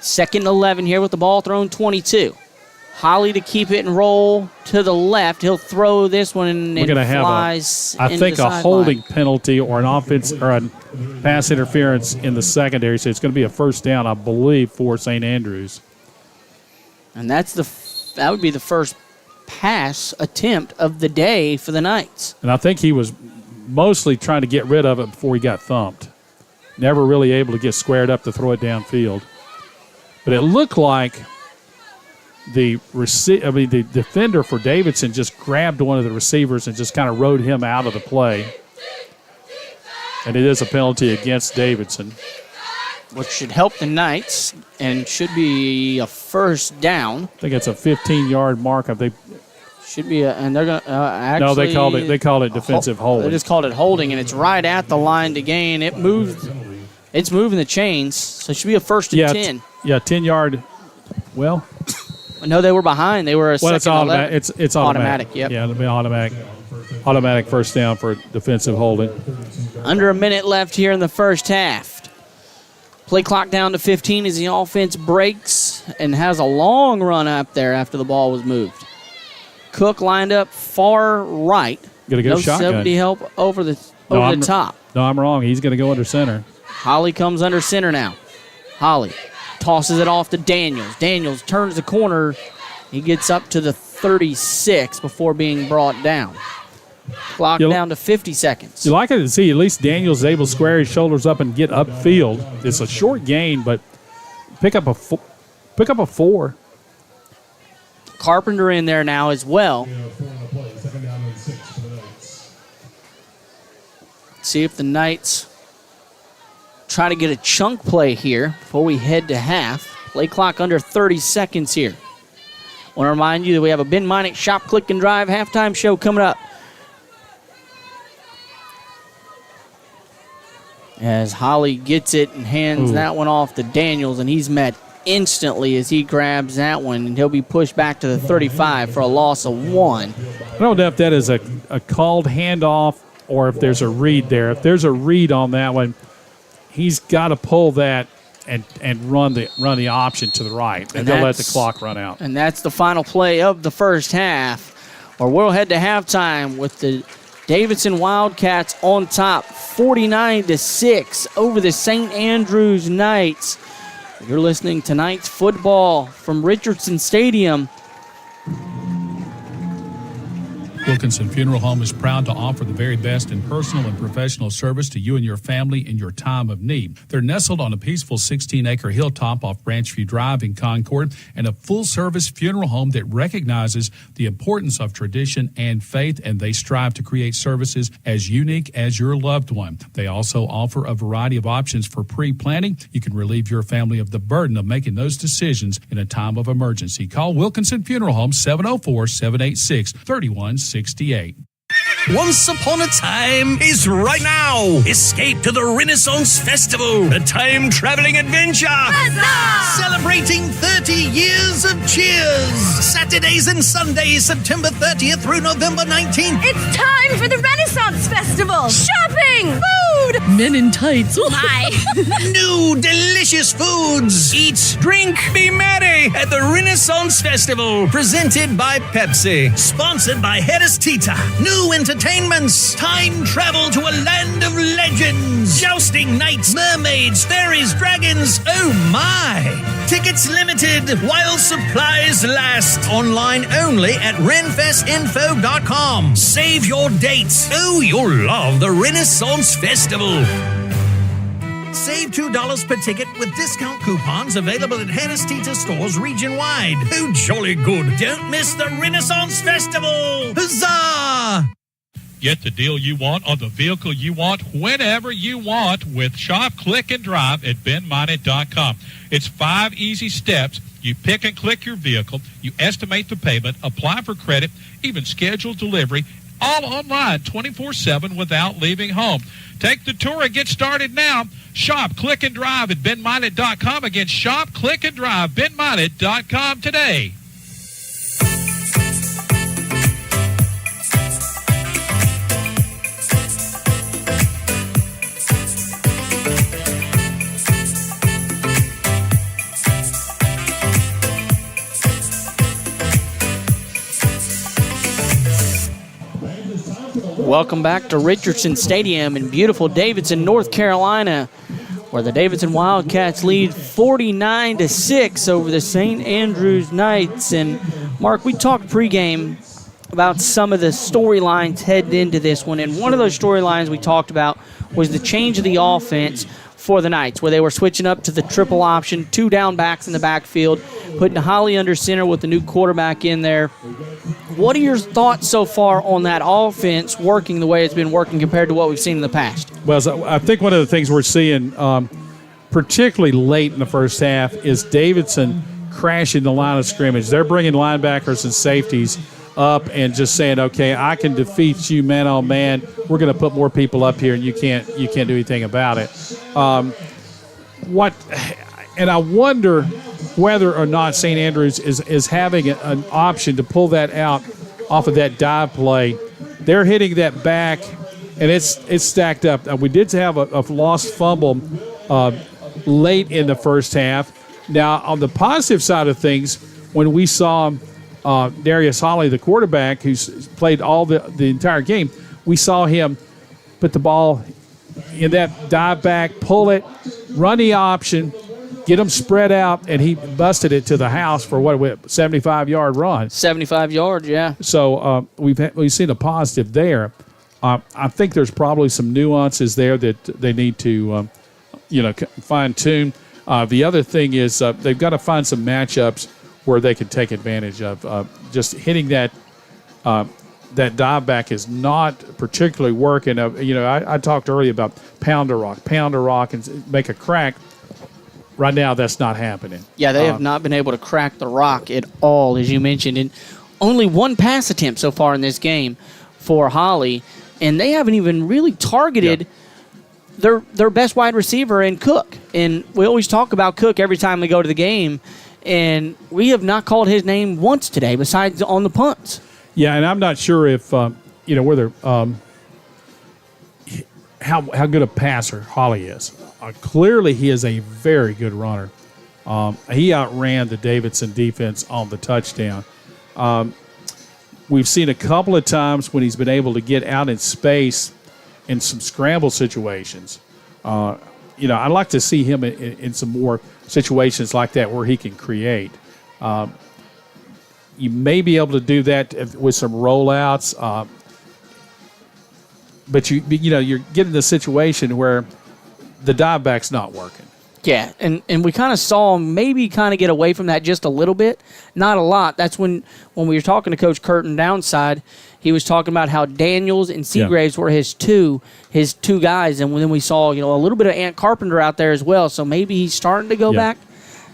A: Second and 11 here with the ball thrown 22. Holly to keep it and roll to the left. He'll throw this one and
B: We're going to have
A: flies
B: I
A: into
B: think
A: the
B: a holding penalty or an offense or a pass interference in the secondary. So it's going to be a first down, I believe, for St. Andrews.
A: And that would be the first pass attempt of the day for the Knights.
B: And I think he was mostly trying to get rid of it before he got thumped. Never really able to get squared up to throw it downfield. But it looked like the defender for Davidson just grabbed one of the receivers and just kind of rode him out of the play. And it is a penalty against Davidson.
A: Which should help the Knights and should be a first down.
B: I think it's a 15-yard mark.
A: Should be, and they're going to actually.
B: No, they called it defensive holding.
A: They just called it holding, and it's right at the line to gain. It's moving the chains, so it should be a first and 10.
B: 10-yard. Well,
A: no, they were behind. They were a second.
B: It's automatic. It's automatic.
A: Yep.
B: Yeah, it'll be automatic. Automatic first down for defensive holding.
A: Under a minute left here in the first half. Play clock down to 15 as the offense breaks and has a long run up there after the ball was moved. Cook lined up far right.
B: Gonna go shotgun.
A: 70 help over the top.
B: No, I'm wrong. He's going to go under center.
A: Holly comes under center now. Holly tosses it off to Daniels. Daniels turns the corner. He gets up to the 36 before being brought down. Clock down to 50 seconds.
B: You like it to see at least Daniels is able to square his shoulders up and get upfield. It's a short gain, but pick up a 4.
A: Carpenter in there now as well. See if the Knights try to get a chunk play here before we head to half. Play clock under 30 seconds here. Want to remind you that we have a Ben Minnick Shop, Click, and Drive halftime show coming up. As Holly gets it and hands that one off to Daniels, and he's met instantly as he grabs that one, and he'll be pushed back to the 35 for a loss of 1.
B: I don't know if that is a called handoff or if there's a read there. If there's a read on that one, he's got to pull that and run the option to the right, and they'll let the clock run out.
A: And that's the final play of the first half, or we'll head to halftime with the Davidson Wildcats on top, 49-6 over the St. Andrews Knights. You're listening to tonight's football from Richardson Stadium.
C: Wilkinson Funeral Home is proud to offer the very best in personal and professional service to you and your family in your time of need. They're nestled on a peaceful 16-acre hilltop off Branchview Drive in Concord, and a full-service funeral home that recognizes the importance of tradition and faith, and they strive to create services as unique as your loved one. They also offer a variety of options for pre-planning. You can relieve your family of the burden of making those decisions in a time of emergency. Call Wilkinson Funeral Home 704-786-3168.
D: Once upon a time is right now. Escape to the Renaissance Festival, a time-traveling adventure.
E: Huzzah!
D: Celebrating 30 years of cheers. Saturdays and Sundays, September 30th through November 19th.
E: It's time for the Renaissance Festival. Shopping, food, men in tights. Oh my!
D: New delicious foods. Eat, drink, be merry at the Renaissance Festival. Presented by Pepsi. Sponsored by Headers Tita. New entertainments. Time travel to a land of legends. Jousting knights, mermaids, fairies, dragons. Oh my! Tickets limited while supplies last. Online only at renfestinfo.com. Save your dates. Oh, you'll love the Renaissance Festival. Save $2 per ticket with discount coupons available at Hennis Tita stores region-wide. Oh, jolly good. Don't miss the Renaissance Festival. Huzzah!
F: Get the deal you want on the vehicle you want whenever you want with Shop, Click, and Drive at benminnet.com. It's 5 easy steps. You pick and click your vehicle, you estimate the payment, apply for credit, even schedule delivery, all online 24/7 without leaving home. Take the tour and get started now. Shop, Click, and Drive at benminnet.com. Again, Shop, Click, and Drive, benminnet.com today.
A: Welcome back to Richardson Stadium in beautiful Davidson, North Carolina, where the Davidson Wildcats lead 49-6 over the St. Andrews Knights. And Mark, we talked pregame about some of the storylines heading into this one, and one of those storylines we talked about was the change of the offense for the Knights, where they were switching up to the triple option, 2 down backs in the backfield, putting Holly under center with the new quarterback in there. What are your thoughts so far on that offense working the way it's been working compared to what we've seen in the past?
B: Well, so I think one of the things we're seeing, particularly late in the first half, is Davidson crashing the line of scrimmage. They're bringing linebackers and safeties up and just saying, okay, I can defeat you man on man. We're going to put more people up here, and you can't do anything about it. And I wonder whether or not St. Andrews is having an option to pull that out off of that dive play. They're hitting that back, and it's stacked up. We did have a lost fumble late in the first half. Now, on the positive side of things, when we saw Darius Holly, the quarterback, who's played all the entire game, we saw him put the ball in that dive back, pull it, run the option, get them spread out, and he busted it to the house for what, a 75-yard run.
A: 75 yards, yeah.
B: So we've seen a positive there. I think there's probably some nuances there that they need to fine-tune. The other thing is they've got to find some matchups where they can take advantage of. Just hitting that dive back is not particularly working. I talked earlier about pound a rock and make a crack. Right now, that's not happening.
A: Yeah, they have not been able to crack the rock at all, as you mentioned. And only 1 pass attempt so far in this game for Holly, and they haven't even really targeted their best wide receiver in Cook. And we always talk about Cook every time we go to the game, and we have not called his name once today besides on the punts.
B: Yeah, and I'm not sure if, whether how good a passer Holly is. Clearly, he is a very good runner. He outran the Davidson defense on the touchdown. We've seen a couple of times when he's been able to get out in space in some scramble situations. I'd like to see him in some more situations like that where he can create. You may be able to do that with some rollouts, but you're getting the situation where the dive back's not working.
A: Yeah, and we kind of saw him maybe kind of get away from that just a little bit, not a lot. That's when we were talking to Coach Curtin downside, he was talking about how Daniels and Seagraves were his two guys, and then we saw a little bit of Ant Carpenter out there as well. So maybe he's starting to go back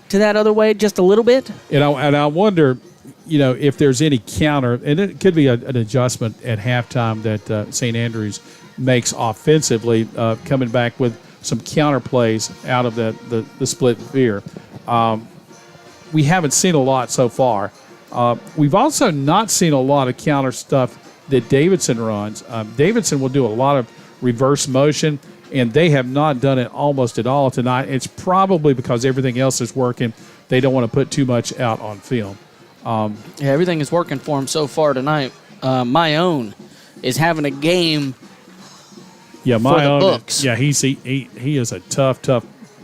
A: to that other way just a little bit.
B: And I wonder, if there's any counter, and it could be an adjustment at halftime that St. Andrews makes offensively, coming back with some counter plays out of the split veer. We haven't seen a lot so far. We've also not seen a lot of counter stuff that Davidson runs. Davidson will do a lot of reverse motion, and they have not done it almost at all tonight. It's probably because everything else is working. They don't want to put too much out on film.
A: Everything is working for him so far tonight. My own is having a game.
B: Yeah, my own.
A: Books.
B: Yeah, he is a tough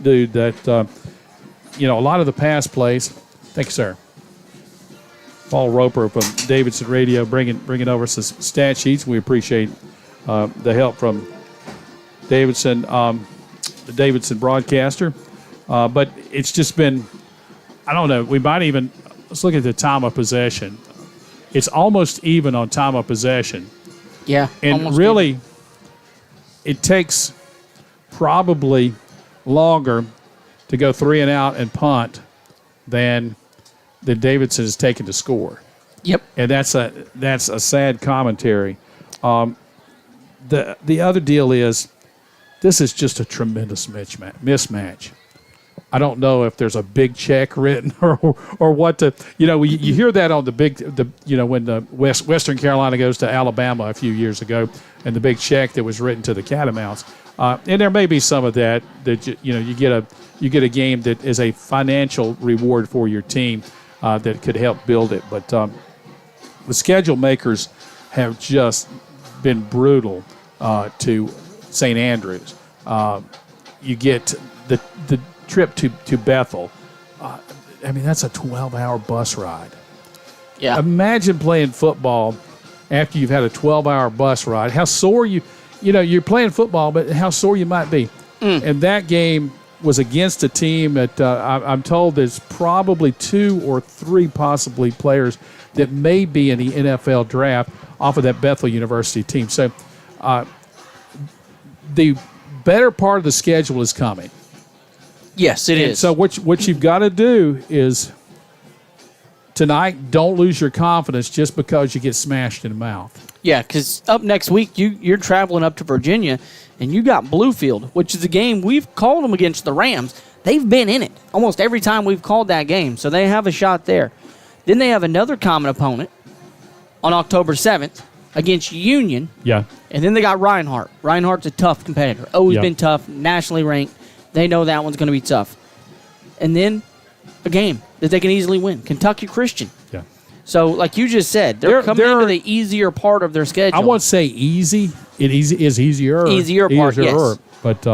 B: dude. That a lot of the pass plays. Thank you, sir. Paul Roper from Davidson Radio bringing over some stat sheets. We appreciate the help from Davidson, the Davidson broadcaster. But it's just been, I don't know. We might even let's look at the time of possession. It's almost even on time of possession.
A: Yeah,
B: and really. Even. It takes probably longer to go 3 and out and punt than Davidson has taken to score.
A: Yep.
B: And that's a sad commentary. The other deal is this is just a tremendous mismatch. I don't know if there's a big check written or what to, you hear that on when the Western Carolina goes to Alabama a few years ago and the big check that was written to the Catamounts. And there may be some of that you get a game that is a financial reward for your team that could help build it. But the schedule makers have just been brutal to St. Andrews. You get the trip to Bethel. That's a 12-hour bus ride.
A: Yeah.
B: Imagine playing football after you've had a 12-hour bus ride. How sore you're playing football, but how sore you might be. And that game was against a team that I'm told there's probably 2 or 3 possibly players that may be in the NFL draft off of that Bethel University team. So the better part of the schedule is coming.
A: Yes, it is.
B: So what you've got to do is tonight, don't lose your confidence just because you get smashed in the mouth.
A: Yeah, because up next week, you're traveling up to Virginia, and you got Bluefield, which is a game we've called them against the Rams. They've been in it almost every time we've called that game, so they have a shot there. Then they have another common opponent on October 7th against Union.
B: Yeah.
A: And then they got Reinhardt. Reinhardt's a tough competitor. Always been tough, nationally ranked. They know that one's going to be tough. And then a game that they can easily win, Kentucky Christian.
B: Yeah.
A: So, like you just said, they're coming into the easier part of their schedule.
B: I won't say easy. It is easier.
A: Easier part, yes.
B: But,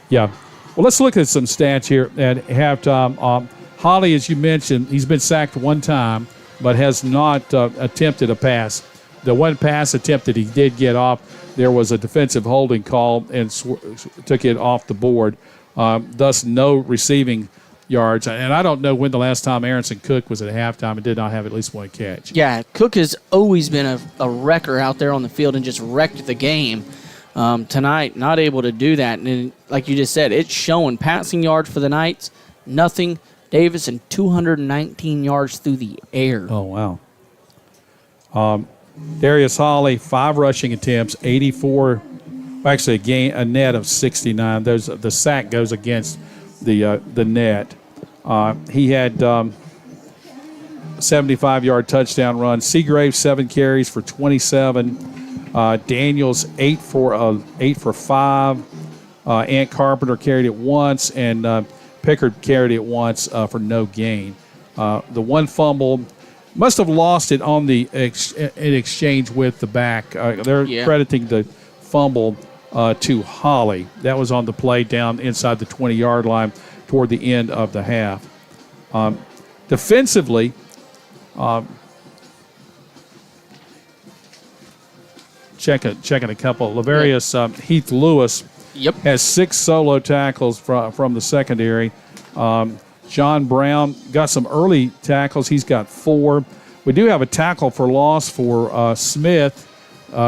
B: yeah. Well, let's look at some stats here at halftime. Holly, as you mentioned, he's been sacked one time, but has not attempted a pass. The one pass attempt that he did get off, there was a defensive holding call and took it off the board. Thus, no receiving yards. And I don't know when the last time Aronson Cook was at halftime and did not have at least one catch.
A: Yeah, Cook has always been a wrecker out there on the field and just wrecked the game. Tonight, not able to do that. And like you just said, it's showing passing yards for the Knights, nothing. Davidson, 219 yards through the air.
B: Oh, wow. Darius Holly, 5 rushing attempts, 84. Actually, a net of 69. The sack goes against the net. He had 75-yard touchdown run. Seagrave, 7 carries for 27. Daniels, 8 for 5. Ant Carpenter carried it once, and Pickard carried it once for no gain. The one fumble, must have lost it on the in exchange with the back. They're crediting the fumble to Holly. That was on the play down inside the 20-yard line toward the end of the half. Defensively, checking a couple. Laverius Heath Lewis has 6 solo tackles from the secondary. John Brown got some early tackles. He's got 4. We do have a tackle for loss for Smith,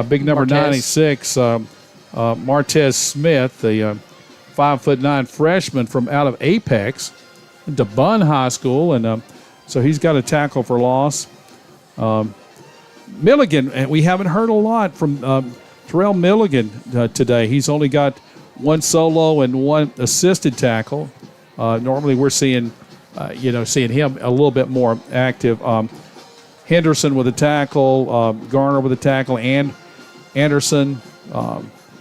B: big number 96, Martez Smith, the 5'9" freshman from out of Apex, to Bunn High School, and so he's got a tackle for loss. Milligan, and we haven't heard a lot from Terrell Milligan today. He's only got 1 solo and 1 assisted tackle. Normally we're seeing him a little bit more active. Henderson with a tackle, Garner with a tackle, and Anderson,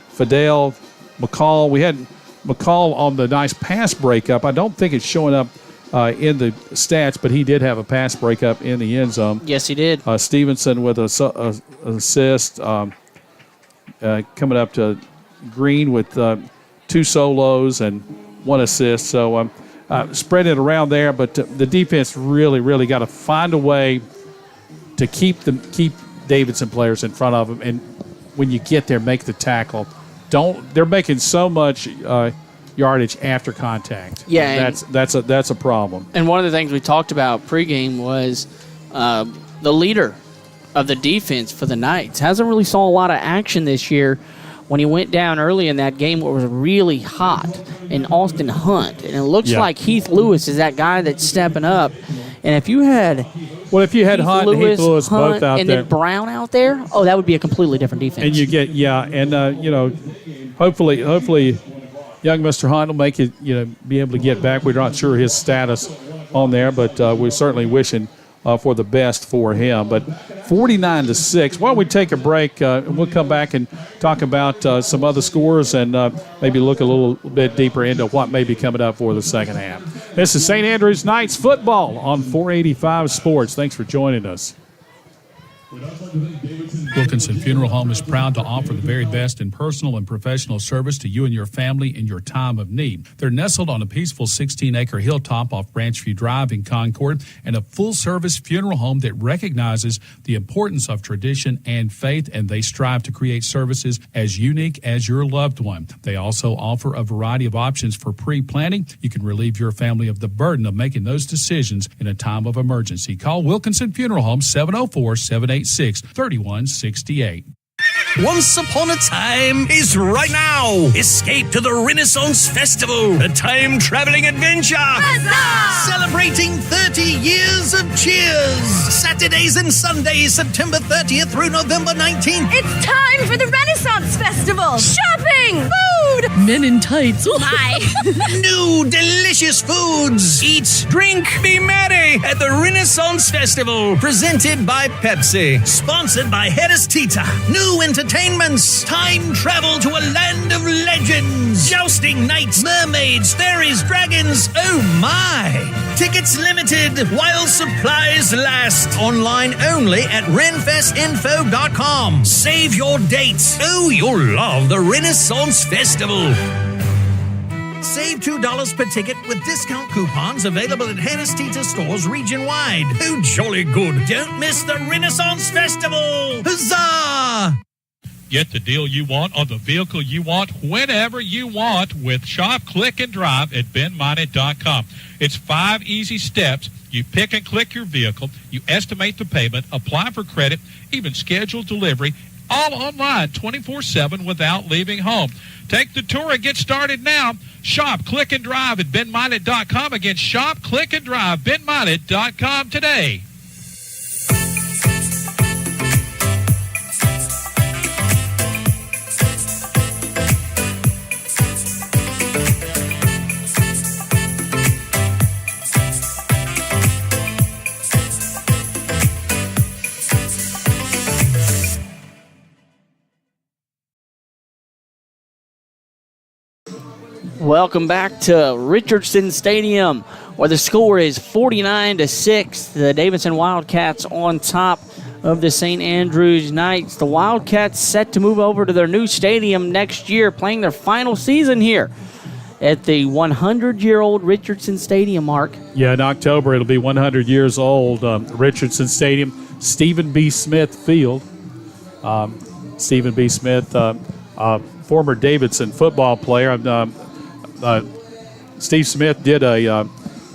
B: Fidel, McCall. We had McCall on the nice pass breakup. I don't think it's showing up in the stats, but he did have a pass breakup in the end zone.
A: Yes, he did.
B: Stevenson with an assist. Coming up to Green with 2 solos and 1 assist. So spread it around there, but the defense really got to find a way to keep Davidson players in front of them, and when you get there, make the tackle. They're making so much yardage after contact.
A: Yeah,
B: that's a problem.
A: And one of the things we talked about pregame was the leader of the defense for the Knights hasn't really saw a lot of action this year. When he went down early in that game, where it was really hot, in Austin Hunt, and it looks like Heath Lewis is that guy that's stepping up. And if you had
B: Hunt and Heath Lewis both out
A: and
B: there,
A: then Brown out there, that would be a completely different defense.
B: And you get hopefully young Mr. Hunt will make it, be able to get back. We're not sure his status on there, but we're certainly wishing for the best for him. But 49-6. Why don't we take a break? We'll come back and talk about some other scores and maybe look a little bit deeper into what may be coming up for the second half. This is St. Andrews Knights football on 485 Sports. Thanks for joining us.
G: We'd also like to thank Davidson
C: Wilkinson Funeral Home is proud to offer the very best in personal and professional service to you and your family in your time of need. They're nestled on a peaceful 16-acre hilltop off Branchview Drive in Concord, and a full-service funeral home that recognizes the importance of tradition and faith, and they strive to create services as unique as your loved one. They also offer a variety of options for pre-planning. You can relieve your family of the burden of making those decisions in a time of emergency. Call Wilkinson Funeral Home 704-786-3168.
D: Once upon a time is right now. Escape to the Renaissance Festival, a time-traveling adventure.
E: Huzzah!
D: Celebrating 30 years of cheers. Saturdays and Sundays, September 30th through November 19th.
E: It's time for the Renaissance Festival. Shopping, food, men in tights. My.
D: New delicious foods. Eat, drink, be merry at the Renaissance Festival. Presented by Pepsi. Sponsored by Headers Tita. New entertainments. Time travel to a land of legends. Jousting nights, mermaids, fairies, dragons. Oh my. Tickets limited while supplies last. Online only at renfestinfo.com. Save your dates. Oh, you'll love the Renaissance Festival. Save $2 per ticket with discount coupons available at Headers Tita stores region-wide. Oh, jolly good. Don't miss the Renaissance Festival. Huzzah!
F: Get the deal you want on the vehicle you want whenever you want with Shop, Click, and Drive at benmined.com. It's 5 easy steps. You pick and click your vehicle, you estimate the payment, apply for credit, even schedule delivery, all online 24/7 without leaving home. Take the tour and get started now. Shop, Click, and Drive at benmined.com. Again, Shop, Click, and Drive, benmined.com today.
A: Welcome back to Richardson Stadium, where the score is 49-6. The Davidson Wildcats on top of the St. Andrews Knights. The Wildcats set to move over to their new stadium next year, playing their final season here at the 100-year-old Richardson Stadium, Mark.
B: Yeah, in October it'll be 100 years old. Richardson Stadium, Stephen B. Smith Field. Stephen B. Smith, former Davidson football player. Steve Smith did a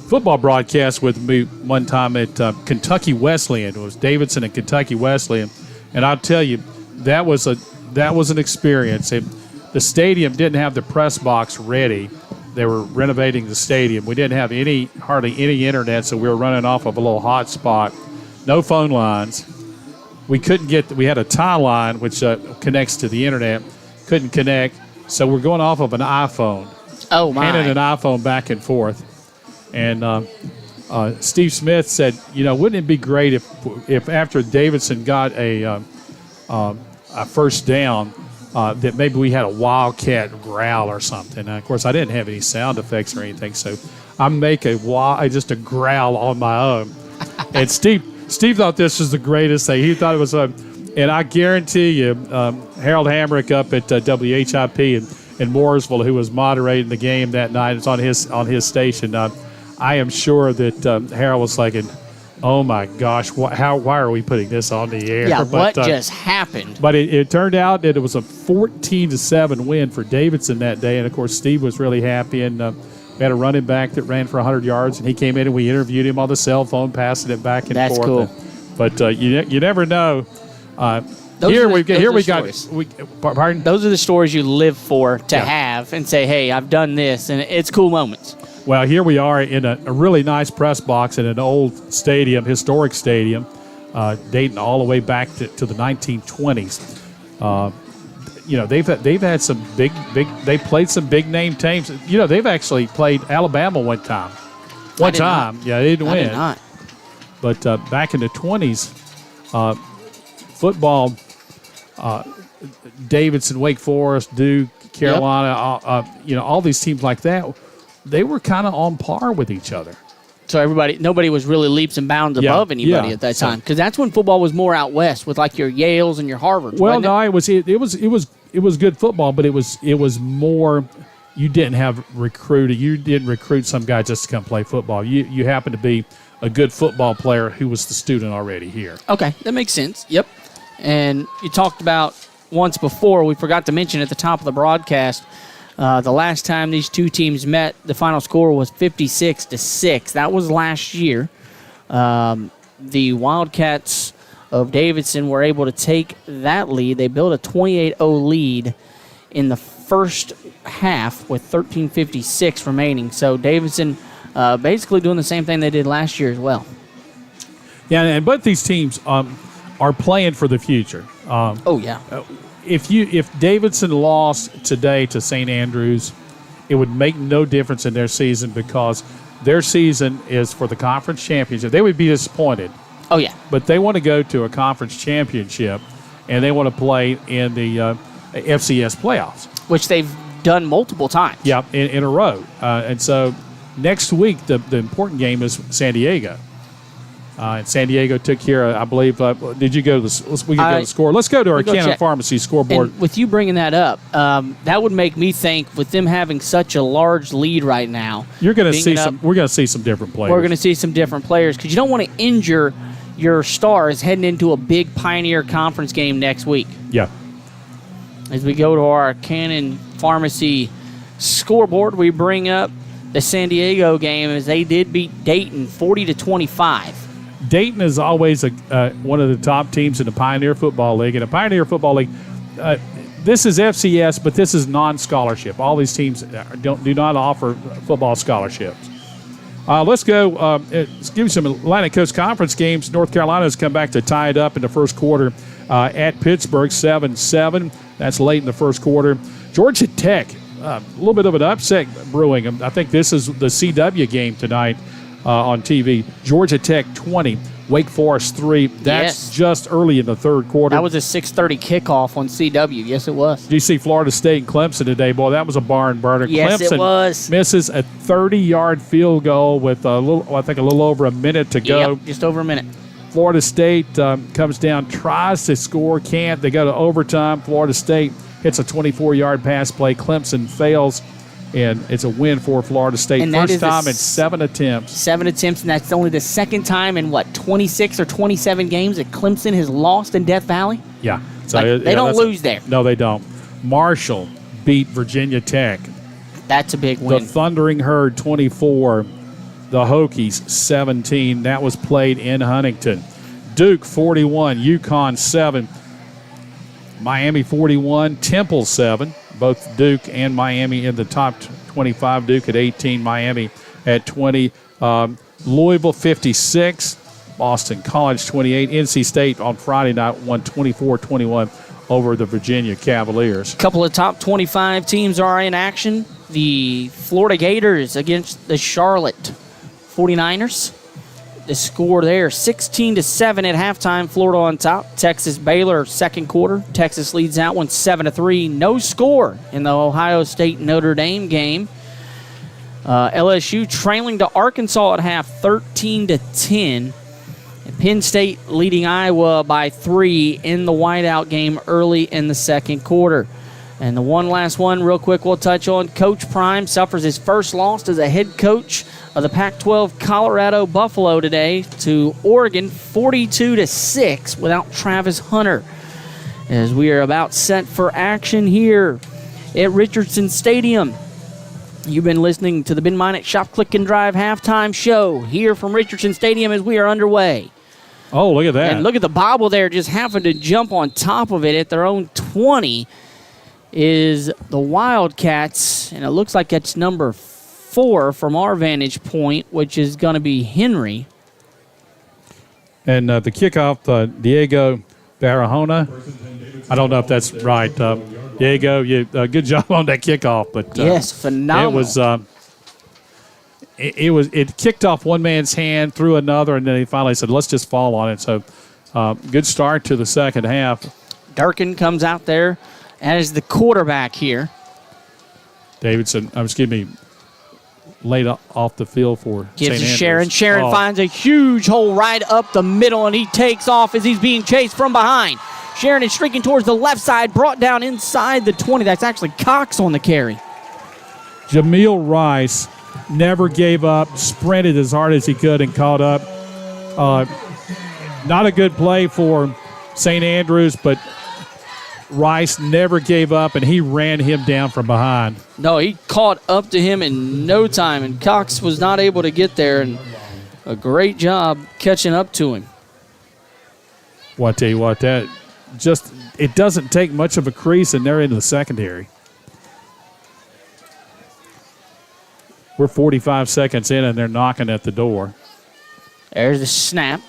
B: football broadcast with me one time at Kentucky Wesleyan. It was Davidson and Kentucky Wesleyan, and I'll tell you, that was an experience. The stadium didn't have the press box ready. They were renovating the stadium. We didn't have hardly any internet, so we were running off of a little hotspot. No phone lines. We had a tie line which connects to the internet. Couldn't connect, so we're going off of an iPhone.
A: Oh, my.
B: Handing an iPhone back and forth. And Steve Smith said, wouldn't it be great if after Davidson got a first down, that maybe we had a Wildcat growl or something. Now, of course, I didn't have any sound effects or anything, so I make just a growl on my own. And Steve thought this was the greatest thing. He thought it was and I guarantee you, Harold Hamrick up at WHIP in Mooresville, who was moderating the game that night, it's on his station. I am sure that Harold was thinking, "Oh my gosh, why are we putting this on the air?"
A: Yeah, what just happened?
B: But it turned out that it was a 14-7 win for Davidson that day, and of course Steve was really happy. And we had a running back that ran for 100 yards, and he came in and we interviewed him on the cell phone, passing it back and
A: That's
B: forth.
A: Cool.
B: But you never know.
A: Those
B: Those
A: are the stories you live for to have and say, hey, I've done this, and it's cool moments.
B: Well, here we are in a really nice press box in an old stadium, historic stadium, dating all the way back to the 1920s. They've had some big. They played some big name teams. They've actually played Alabama one time. One time, yeah, they didn't win.
A: Did not.
B: But back in the 20s, football. Davidson, Wake Forest, Duke, Carolina, all these teams like that, they were kind of on par with each other.
A: So nobody was really leaps and bounds above anybody at that time, because that's when football was more out west with like your Yales and your Harvards.
B: Well, no, it was good football, but it was more. You didn't have recruiting. You didn't recruit some guy just to come play football. You happened to be a good football player who was the student already here.
A: Okay, that makes sense. Yep. And you talked about once before, we forgot to mention at the top of the broadcast, the last time these two teams met, the final score was 56-6. That was last year. The Wildcats of Davidson were able to take that lead. They built a 28-0 lead in the first half with 13:56 remaining. So Davidson basically doing the same thing they did last year as well.
B: Yeah, and both these teams are playing for the future. If Davidson lost today to St. Andrews, it would make no difference in their season because their season is for the conference championship. They would be disappointed.
A: Oh, yeah.
B: But they want to go to a conference championship, and they want to play in the FCS playoffs.
A: Which they've done multiple times.
B: Yeah, in a row. And so next week, the important game is San Diego. And San Diego took care of, I believe, did you go to the – we can go to the score. Let's go to our Cannon Pharmacy scoreboard.
A: And with you bringing that up, that would make me think with them having such a large lead right now.
B: We're going to see some different players.
A: We're going to see some different players because you don't want to injure your stars heading into a big Pioneer Conference game next week.
B: Yeah.
A: As we go to our Cannon Pharmacy scoreboard, we bring up the San Diego game as they did beat Dayton 40-25.
B: Dayton is always one of the top teams in the Pioneer Football League. In the Pioneer Football League, this is FCS, but this is non-scholarship. All these teams do not offer football scholarships. Let's go. Let's give you some Atlantic Coast Conference games. North Carolina has come back to tie it up in the first quarter at Pittsburgh, 7-7. That's late in the first quarter. Georgia Tech, a little bit of an upset brewing. I think this is the CW game tonight. On TV. Georgia Tech 20, Wake Forest 3. That's just early in the third quarter.
A: That was a 6:30 kickoff on CW. Yes, it was.
B: Did you see Florida State and Clemson today? Boy, that was a barn burner.
A: Yes,
B: Clemson
A: it was.
B: Misses a 30-yard field goal with a little over a minute to go.
A: Yep, just over a minute.
B: Florida State comes down, tries to score, can't. They go to overtime. Florida State hits a 24-yard pass play. Clemson fails. And it's a win for Florida State.
A: And
B: first time in 7 attempts.
A: 7 attempts, and that's only the second time in, 26 or 27 games that Clemson has lost in Death Valley?
B: Yeah. So
A: they don't lose there.
B: No, they don't. Marshall beat Virginia Tech.
A: That's a big win.
B: The Thundering Herd 24, the Hokies 17. That was played in Huntington. Duke 41, UConn 7, Miami 41, Temple 7. Both Duke and Miami in the top 25. Duke at 18, Miami at 20. Louisville 56, Boston College 28. NC State on Friday night won 24-21 over the Virginia Cavaliers.
A: A couple of top 25 teams are in action. The Florida Gators against the Charlotte 49ers. The score there, 16-7 at halftime. Florida on top. Texas Baylor second quarter. Texas leads that one 7-3. No score in the Ohio State Notre Dame game. LSU trailing to Arkansas at half, 13-10. And Penn State leading Iowa by 3 in the whiteout game early in the second quarter. And the one last one, real quick, we'll touch on. Coach Prime suffers his first loss as a head coach of the Pac-12 Colorado Buffalo today to Oregon, 42-6 without Travis Hunter. As we are about set for action here at Richardson Stadium. You've been listening to the Ben Minot Shop, Click, and Drive halftime show here from Richardson Stadium as we are underway.
B: Oh, look at that.
A: And look at the bobble there just having to jump on top of it at their own 20 is the Wildcats, and it looks like it's number 4 from our vantage point, which is going to be Henry.
B: And the kickoff, Diego Barahona. I don't know if that's right. Diego, good job on that kickoff. But
A: yes, phenomenal.
B: It kicked off one man's hand, through another, and then he finally said, let's just fall on it. So good start to the second half.
A: Durkin comes out there as the quarterback here.
B: Davidson, laid off the field for
A: Gives
B: St.
A: to
B: Andrews.
A: Sharon. Sharon finds a huge hole right up the middle, and he takes off as he's being chased from behind. Sharon is streaking towards the left side, brought down inside the 20. That's actually Cox on the carry.
B: Jameel Rice never gave up, sprinted as hard as he could and caught up. Not a good play for St. Andrews, but Rice never gave up, and he ran him down from behind.
A: No, he caught up to him in no time, and Cox was not able to get there, and a great job catching up to him.
B: Well, I tell you what, it doesn't take much of a crease, and they're into the secondary. We're 45 seconds in, and they're knocking at the door.
A: There's the snap.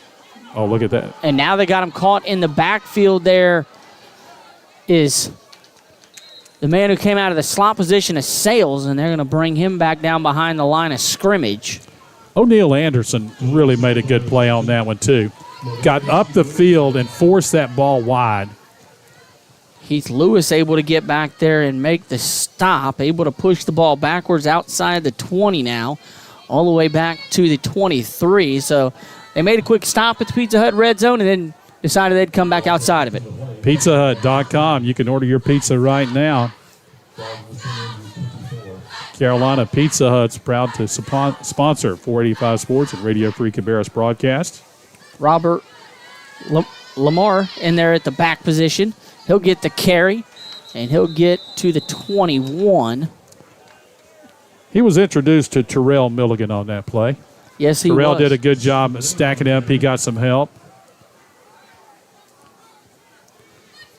B: Oh, look at that.
A: And now they got him caught in the backfield. There is the man who came out of the slot position of Sales, and they're going to bring him back down behind the line of scrimmage.
B: O'Neal Anderson really made a good play on that one, too. Got up the field and forced that ball wide.
A: Heath Lewis able to get back there and make the stop, able to push the ball backwards outside the 20 now, all the way back to the 23. So they made a quick stop at the Pizza Hut red zone and then decided they'd come back outside of it.
B: PizzaHut.com. You can order your pizza right now. Carolina Pizza Hut's proud to sponsor 485 Sports and Radio Free Cabarrus broadcast.
A: Robert Lamar in there at the back position. He'll get the carry, and he'll get to the 21.
B: He was introduced to Terrell Milligan on that play.
A: Yes, he
B: Terrell
A: was.
B: did a good job stacking up. He got some help.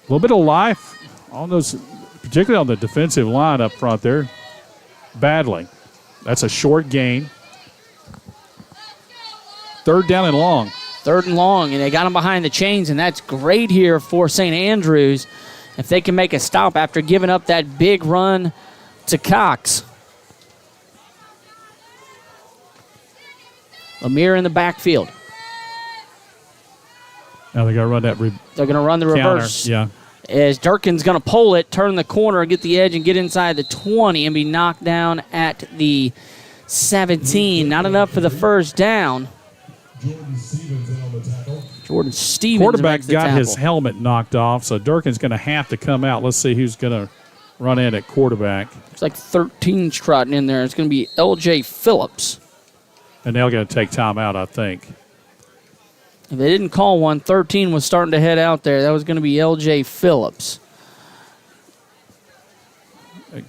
B: A little bit of life on those, particularly on the defensive line up front there. Battling. That's a short gain. 3rd down and long.
A: 3rd and long, and they got him behind the chains, and that's great here for St. Andrews if they can make a stop after giving up that big run to Cox. Lemire in the backfield.
B: Now they got to run that.
A: They're going to run the reverse.
B: Yeah.
A: As Durkin's going to pull it, turn the corner, get the edge, and get inside the 20 and be knocked down at the 17. Not enough for the first down. Jordan Stevens.
B: Quarterback got his helmet knocked off, so Durkin's going to have to come out. Let's see who's going to run in at quarterback.
A: It's like 13's trotting in there. It's going to be L.J. Phillips.
B: And they're going to take time out, I think.
A: If they didn't call one, 13 was starting to head out there. That was going to be L.J. Phillips.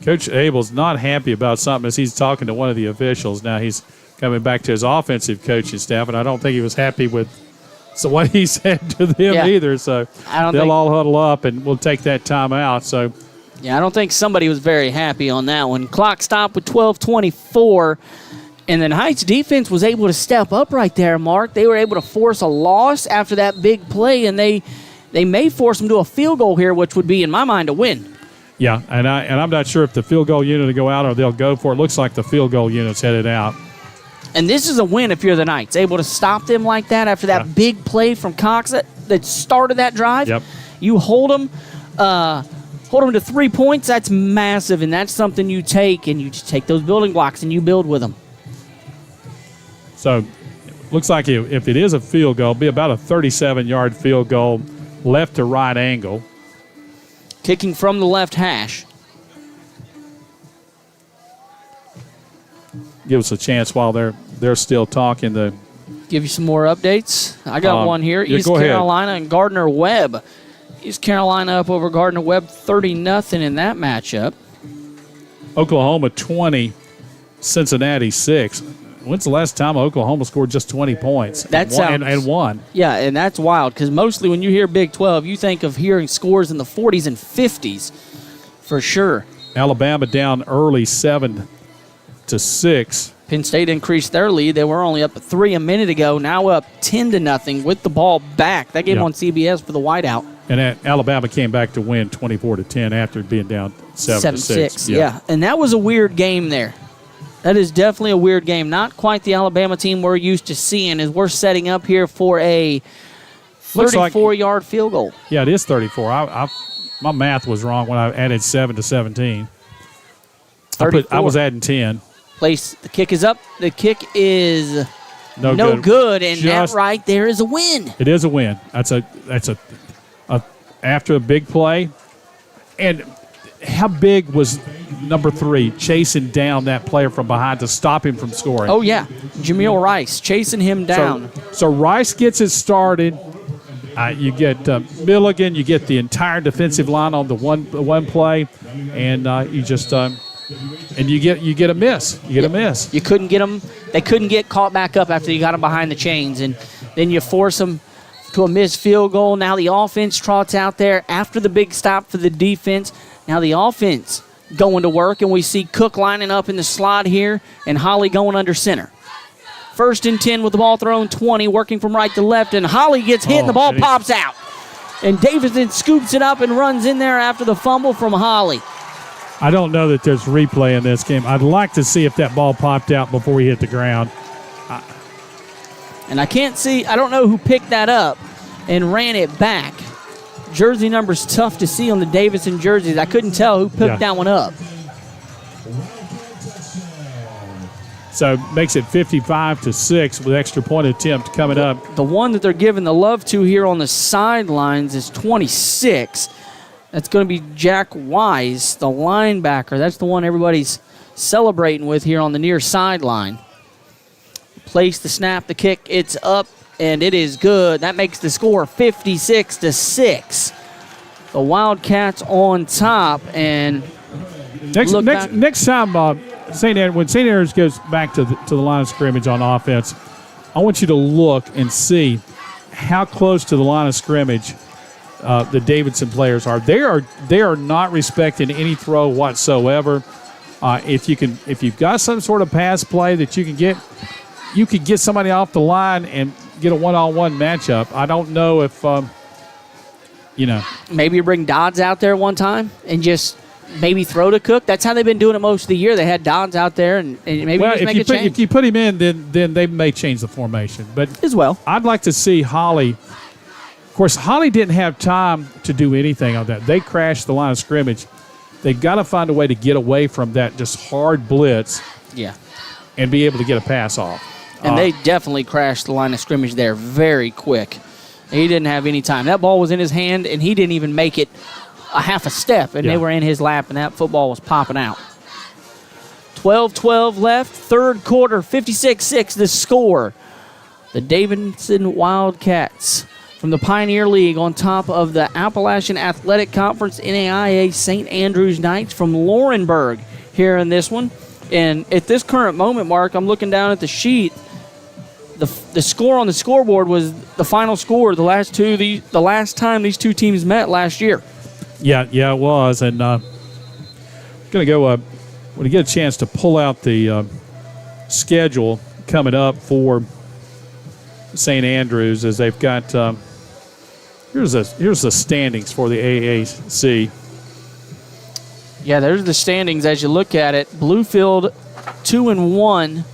B: Coach Abel's not happy about something as he's talking to one of the officials. Now he's coming back to his offensive coaching staff, and I don't think he was happy with what he said to them either. So they'll all huddle up, and we'll take that time out. So,
A: yeah, I don't think somebody was very happy on that one. Clock stopped with 12:24. And then Heights defense was able to step up right there, Mark. They were able to force a loss after that big play, and they may force them to a field goal here, which would be, in my mind, a win.
B: Yeah, and I'm not sure if the field goal unit will go out or they'll go for it. Looks like the field goal unit's headed out.
A: And this is a win if you're the Knights. Able to stop them like that after that big play from Cox that started that drive.
B: Yep.
A: You hold them to 3 points, that's massive, and that's something you take, and you just take those building blocks and you build with them.
B: So, looks like if it is a field goal, it'll be about a 37-yard field goal, left to right angle.
A: Kicking from the left hash.
B: Give us a chance while they're still talking.
A: Give you some more updates. I got one here.
B: Yeah,
A: East Carolina and Gardner-Webb. East Carolina up over Gardner-Webb 30-0 in that matchup.
B: Oklahoma 20, Cincinnati 6. When's the last time Oklahoma scored just 20 points and won?
A: Yeah, and that's wild because mostly when you hear Big 12, you think of hearing scores in the 40s and 50s for sure.
B: Alabama down early 7-6.
A: Penn State increased their lead. They were only up 3 a minute ago, now up 10-0 with the ball back. That game on CBS for the whiteout.
B: And Alabama came back to win 24-10 after being down 7-6.
A: Yeah, and that was a weird game there. That is definitely a weird game. Not quite the Alabama team we're used to seeing as we're setting up here for a 34-yard field goal.
B: Yeah, it is 34. My math was wrong when I added 7 to 17. I was adding 10.
A: The kick is up. The kick is no good, and that right there is a win.
B: It is a win. That's a after a big play. And how big was number 3 chasing down that player from behind to stop him from scoring?
A: Oh, yeah. Jameel Rice chasing him down.
B: So Rice gets it started. You get Milligan. You get the entire defensive line on the one play, and you just and you get a miss. You get a miss.
A: You couldn't get them. They couldn't get caught back up after you got them behind the chains, and then you force them to a missed field goal. Now the offense trots out there after the big stop for the defense. Now the offense going to work, and we see Cook lining up in the slot here and Holly going under center. 1st and 10 with the ball thrown 20, working from right to left, and Holly gets hit and the ball pops out. And Davidson scoops it up and runs in there after the fumble from Holly.
B: I don't know that there's replay in this game. I'd like to see if that ball popped out before he hit the ground.
A: And I don't know who picked that up and ran it back. Jersey number's tough to see on the Davidson jerseys. I couldn't tell who picked that one up.
B: So makes it 55-6 with extra point attempt coming up.
A: The one that they're giving the love to here on the sidelines is 26. That's going to be Jack Wise, the linebacker. That's the one everybody's celebrating with here on the near sideline. Place the snap, the kick, it's up, and it is good. That makes the score 56-6. The Wildcats on top, and
B: next time when St. Andrews goes back to the line of scrimmage on offense, I want you to look and see how close to the line of scrimmage the Davidson players are. They are not respecting any throw whatsoever. If you've got some sort of pass play that you could get somebody off the line and get a one-on-one matchup. I don't know if
A: maybe you bring Dodds out there one time and just maybe throw to Cook. That's how they've been doing it most of the year. They had Dodds out there, and maybe just make a change.
B: If you put him in, then they may change the formation. But
A: as well,
B: I'd like to see Holly. Of course, Holly didn't have time to do anything on that. They crashed the line of scrimmage. They've got to find a way to get away from that just hard blitz.
A: Yeah.
B: And be able to get a pass off.
A: And they definitely crashed the line of scrimmage there very quick. He didn't have any time. That ball was in his hand, and he didn't even make it a half a step, and they were in his lap, and that football was popping out. 12-12 left, third quarter, 56-6 the score. The Davidson Wildcats from the Pioneer League on top of the Appalachian Athletic Conference NAIA St. Andrews Knights from Laurinburg here in this one. And at this current moment, Mark, I'm looking down at the sheet. The score on the scoreboard was the final score the last time these two teams met last year.
B: Yeah, it was. And going to go when we get a chance to pull out the schedule coming up for St. Andrews, as they've got here's the standings for the AAC.
A: Yeah, there's the standings as you look at it. Bluefield 2-1.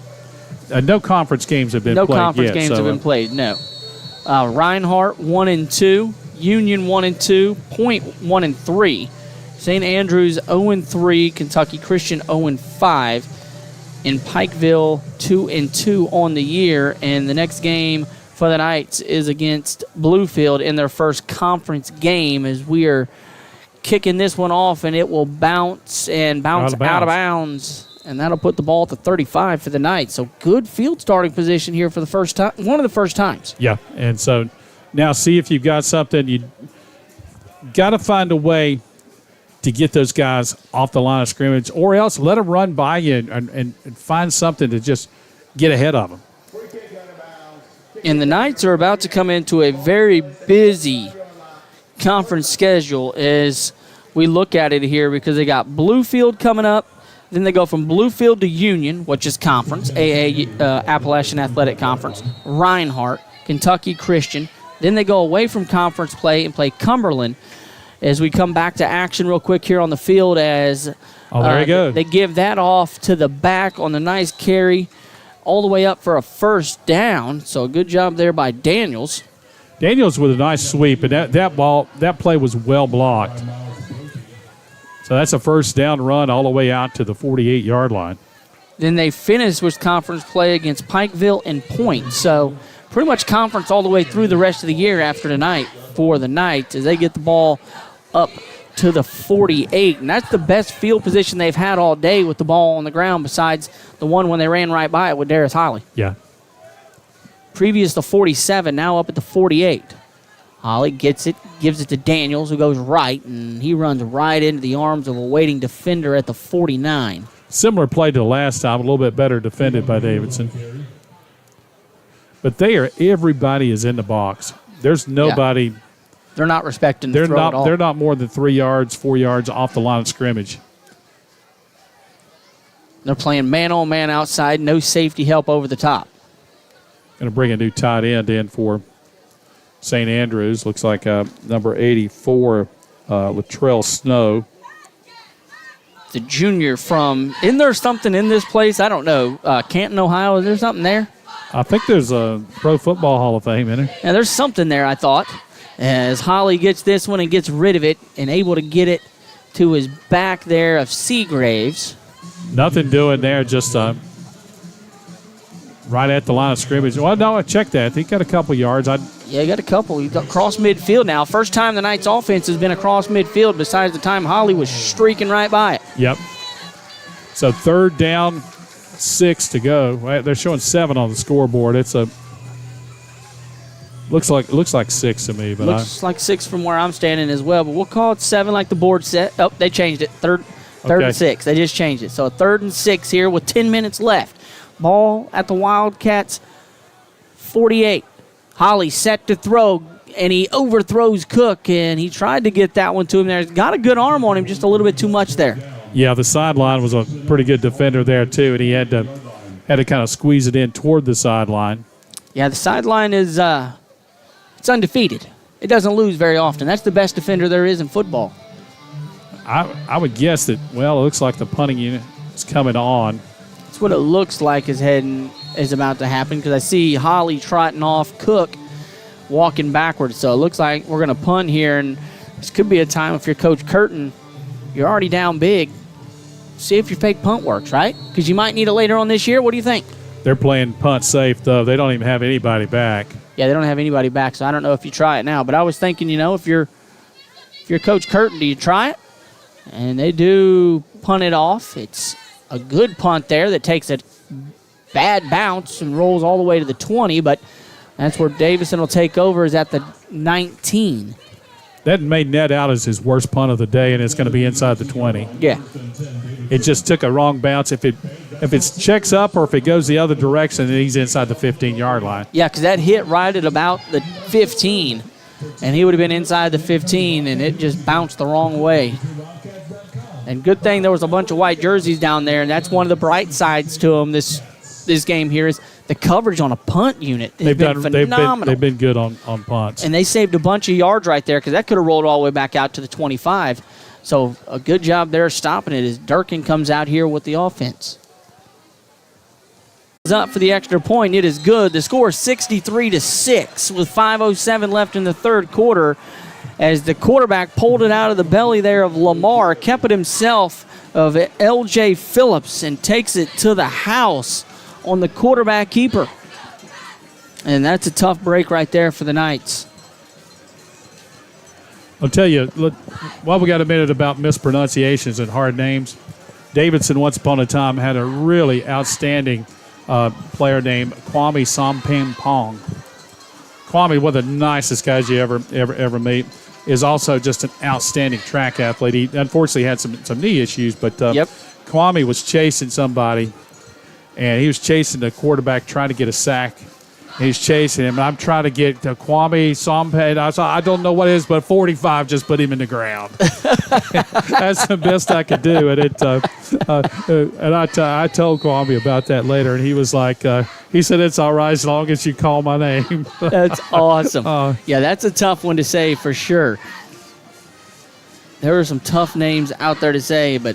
B: No conference games have been played yet.
A: No conference games have been played, no. Reinhardt 1-2. Union 1-2. Point 1-3. St. Andrews 0-3. Kentucky Christian 0-5. In Pikeville 2-2 on the year. And the next game for the Knights is against Bluefield in their first conference game, as we are kicking this one off, and it will bounce out of bounds. And that'll put the ball at the 35 for the Knights. So good field starting position here for the first time, one of the first times.
B: Yeah, and so now see if you've got something. You got to find a way to get those guys off the line of scrimmage, or else let them run by you and find something to just get ahead of them.
A: And the Knights are about to come into a very busy conference schedule as we look at it here, because they got Bluefield coming up. Then they go from Bluefield to Union, which is conference, Appalachian Athletic Conference, Reinhardt, Kentucky Christian. Then they go away from conference play and play Cumberland. As we come back to action real quick here on the field, as
B: there you go.
A: They give that off to the back on the nice carry all the way up for a first down. So a good job there by Daniels.
B: Daniels with a nice sweep, and that play was well blocked. So that's a first down run all the way out to the 48-yard line.
A: Then they finished with conference play against Pikeville and Point. So pretty much conference all the way through the rest of the year after tonight for the Knights as they get the ball up to the 48. And that's the best field position they've had all day with the ball on the ground besides the one when they ran right by it with Darius Holly.
B: Yeah.
A: Previous to 47, now up at the 48. Holly gets it, gives it to Daniels, who goes right, and he runs right into the arms of a waiting defender at the 49.
B: Similar play to last time, a little bit better defended by Davidson. But everybody is in the box. There's nobody.
A: Yeah. They're not respecting the throw at all.
B: They're not more than 3 yards, 4 yards off the line of scrimmage.
A: They're playing man-on-man outside, no safety help over the top.
B: Going to bring a new tight end in for St. Andrews. Looks like number 84, Latrell Snow.
A: The junior from, isn't there something in this place? I don't know. Canton, Ohio, is there something there?
B: I think there's a Pro Football Hall of Fame in there.
A: Yeah, there's something there, I thought. As Holly gets this one and gets rid of it and able to get it to his back there of Seagraves.
B: Nothing doing there, just right at the line of scrimmage. Well, no, I checked that. He got a couple yards.
A: Yeah, he got a couple. He got cross midfield now. First time the Knights offense has been across midfield besides the time Holly was streaking right by it.
B: Yep. So 3rd down, 6 to go. Right, they're showing 7 on the scoreboard. It's a looks like 6 to me, but
A: looks like 6 from where I'm standing as well. But we'll call it 7 like the board said. Oh, they changed it. Third and 6. They just changed it. So 3rd and 6 here with 10 minutes left. Ball at the Wildcats 48. Holly set to throw, and he overthrows Cook, and he tried to get that one to him there. He's got a good arm on him, just a little bit too much there.
B: Yeah, the sideline was a pretty good defender there too, and he had to kind of squeeze it in toward the sideline.
A: Yeah, the sideline is it's undefeated. It doesn't lose very often. That's the best defender there is in football.
B: I would guess that, well, it looks like the punting unit is coming on.
A: That's what it looks like is about to happen because I see Holly trotting off, Cook walking backwards. So it looks like we're going to punt here, and this could be a time if you're Coach Curtin, you're already down big. See if your fake punt works, right? Because you might need it later on this year. What do you think?
B: They're playing punt safe, though. They don't even have anybody back.
A: Yeah, they don't have anybody back, so I don't know if you try it now. But I was thinking, if you're Coach Curtin, do you try it? And they do punt it off. It's a good punt there that takes a bad bounce and rolls all the way to the 20, but that's where Davidson will take over, is at the 19.
B: That made net out as his worst punt of the day, and it's going to be inside the 20.
A: Yeah.
B: It just took a wrong bounce. If it checks up or if it goes the other direction, then he's inside the 15-yard line.
A: Yeah, because that hit right at about the 15, and he would have been inside the 15, and it just bounced the wrong way. And good thing there was a bunch of white jerseys down there, and that's one of the bright sides to them this game here is the coverage on a punt unit has been phenomenal.
B: They've been good on punts.
A: And they saved a bunch of yards right there because that could have rolled all the way back out to the 25. So a good job there stopping it as Durkin comes out here with the offense. Up for the extra point. It is good. The score is 63-6 with 5:07 left in the third quarter as the quarterback pulled it out of the belly there of Lamar, kept it himself of L.J. Phillips, and takes it to the house on the quarterback keeper. And that's a tough break right there for the Knights.
B: I'll tell you, look, while we got a minute about mispronunciations and hard names, Davidson once upon a time had a really outstanding player named Kwame Sampampong. Kwame, one of the nicest guys you ever meet, is also just an outstanding track athlete. He unfortunately had some knee issues, but Kwame was chasing somebody, and he was chasing the quarterback trying to get a sack. He's chasing him, and I'm trying to get Kwame Sampampong. I don't know what it is, but 45 just put him in the ground. That's the best I could do. And I told Kwame about that later, and he was like, he said, it's all right as long as you call my name.
A: That's awesome. Yeah, that's a tough one to say for sure. There are some tough names out there to say, but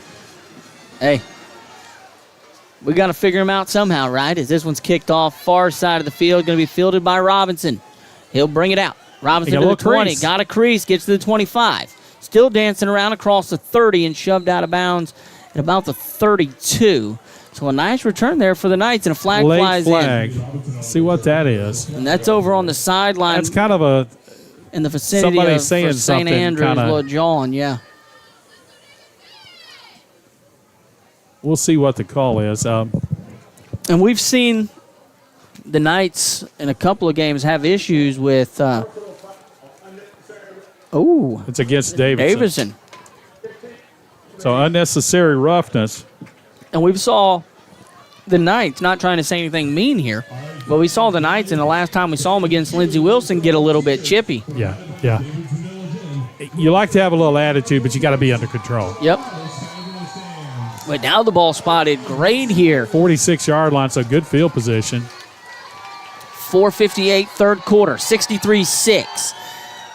A: hey, we got to figure them out somehow, right? As this one's kicked off far side of the field, going to be fielded by Robinson. He'll bring it out. Robinson to the 20, crease. Got a crease, gets to the 25. Still dancing around across the 30 and shoved out of bounds at about the 32. So So a nice return there for the Knights, and a flag
B: Late
A: flies
B: flag. See what that is.
A: in. And that's over on the sideline.
B: That's kind of a
A: in the vicinity
B: somebody
A: of
B: saying
A: for St.
B: something
A: Andrews,
B: kinda-
A: Little John, yeah.
B: we'll see what the call is.
A: And we've seen the Knights in a couple of games have issues with
B: It's against Davidson. So unnecessary roughness.
A: And we saw the Knights, not trying to say anything mean here, but we saw the Knights, and the last time we saw them against Lindsey Wilson, get a little bit chippy.
B: Yeah. You like to have a little attitude, but you got to be under control.
A: Yep. But now the ball spotted great here.
B: 46-yard line, so good field position.
A: 4:58 third quarter, 63-6.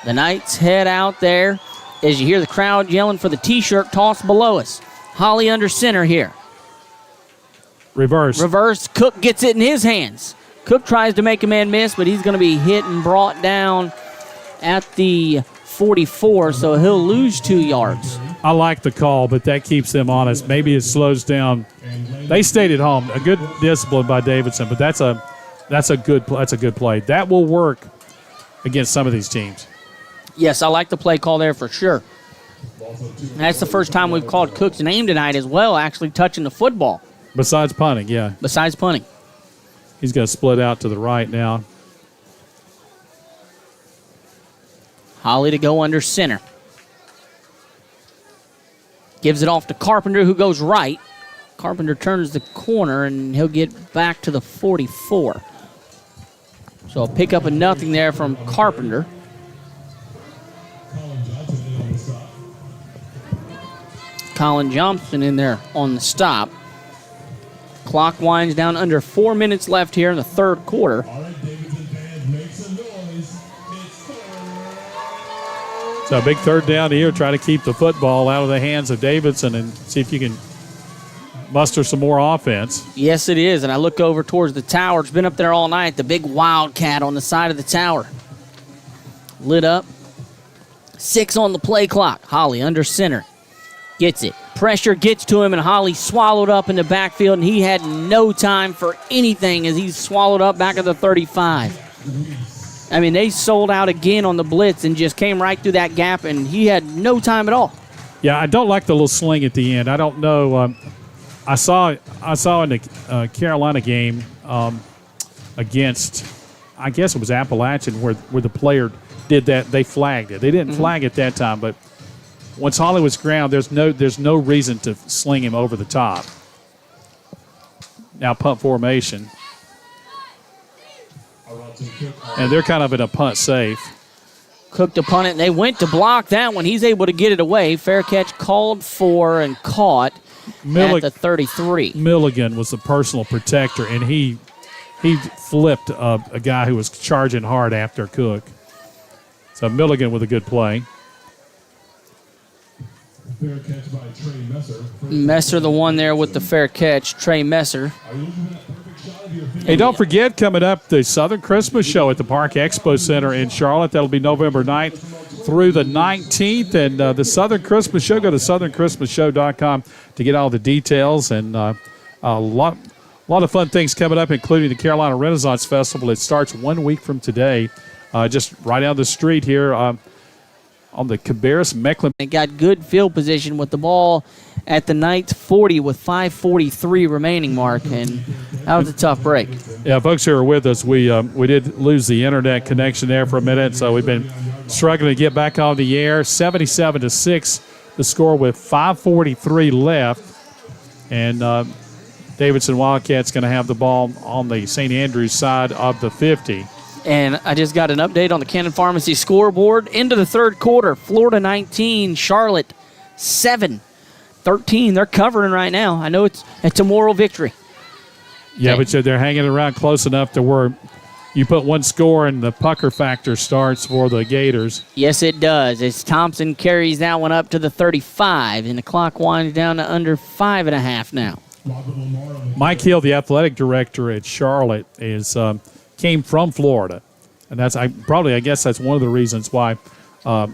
A: The Knights head out there as you hear the crowd yelling for the T-shirt toss below us. Holly under center here.
B: Reverse.
A: Cook gets it in his hands. Cook tries to make a man miss, but he's going to be hit and brought down at the 44, so he'll lose 2 yards.
B: I like the call, but that keeps them honest. Maybe it slows down. They stayed at home. A good discipline by Davidson, but that's a good play. That will work against some of these teams.
A: Yes, I like the play call there for sure. That's the first time we've called Cook's name tonight as well, actually touching the football.
B: Besides punting, yeah.
A: Besides punting.
B: He's going to split out to the right now.
A: Holly to go under center. Gives it off to Carpenter, who goes right. Carpenter turns the corner, and he'll get back to the 44. So a pick up of nothing there from Carpenter. Colin Johnson in there on the stop. Clock winds down, under 4 minutes left here in the third quarter.
B: So a big third down here. Try to keep the football out of the hands of Davidson and see if you can muster some more offense.
A: Yes, it is. And I look over towards the tower. It's been up there all night. The big Wildcat on the side of the tower. Lit up. 6 on the play clock. Holly under center. Gets it. Pressure gets to him, and Holly swallowed up in the backfield, and he had no time for anything as he's swallowed up back at the 35. I mean, they sold out again on the blitz and just came right through that gap, and he had no time at all.
B: Yeah, I don't like the little sling at the end. I don't know. I saw in the Carolina game against, I guess it was Appalachian, where the player did that. They flagged it. They didn't flag it that time, but once Holly was ground, there's no reason to sling him over the top. Now punt formation. And they're kind of in a punt safe.
A: Cook to punt it, and they went to block that one. He's able to get it away. Fair catch called for and caught at the 33.
B: Milligan was the personal protector, and he flipped a guy who was charging hard after Cook. So Milligan with a good play.
G: Fair catch by Trey Messer.
A: Messer, the one there with the fair catch, Trey Messer.
B: Hey, don't forget, coming up, the Southern Christmas Show at the Park Expo Center in Charlotte. That'll be November 9th through the 19th. And the Southern Christmas Show, go to southernchristmasshow.com to get all the details. And a lot of fun things coming up, including the Carolina Renaissance Festival. It starts 1 week from today, just right down the street here on the Cabarrus-Mecklenburg.
A: They got good field position with the ball at the Knights 40 with 5:43 remaining, Mark, and that was a tough break.
B: Yeah, folks who are with us, we did lose the internet connection there for a minute, so we've been struggling to get back on the air. 77-6, the score with 5:43 left, and Davidson Wildcats going to have the ball on the St. Andrews side of the 50.
A: And I just got an update on the Cannon Pharmacy scoreboard. Into the third quarter, Florida 19, Charlotte 7-13. They're covering right now. I know it's a moral victory.
B: Yeah, but they're hanging around close enough to where you put one score and the pucker factor starts for the Gators.
A: Yes, it does. As Thompson carries that one up to the 35, and the clock winds down to under 5.5 now.
B: Mike Hill, the athletic director at Charlotte, came from Florida, and I guess that's one of the reasons why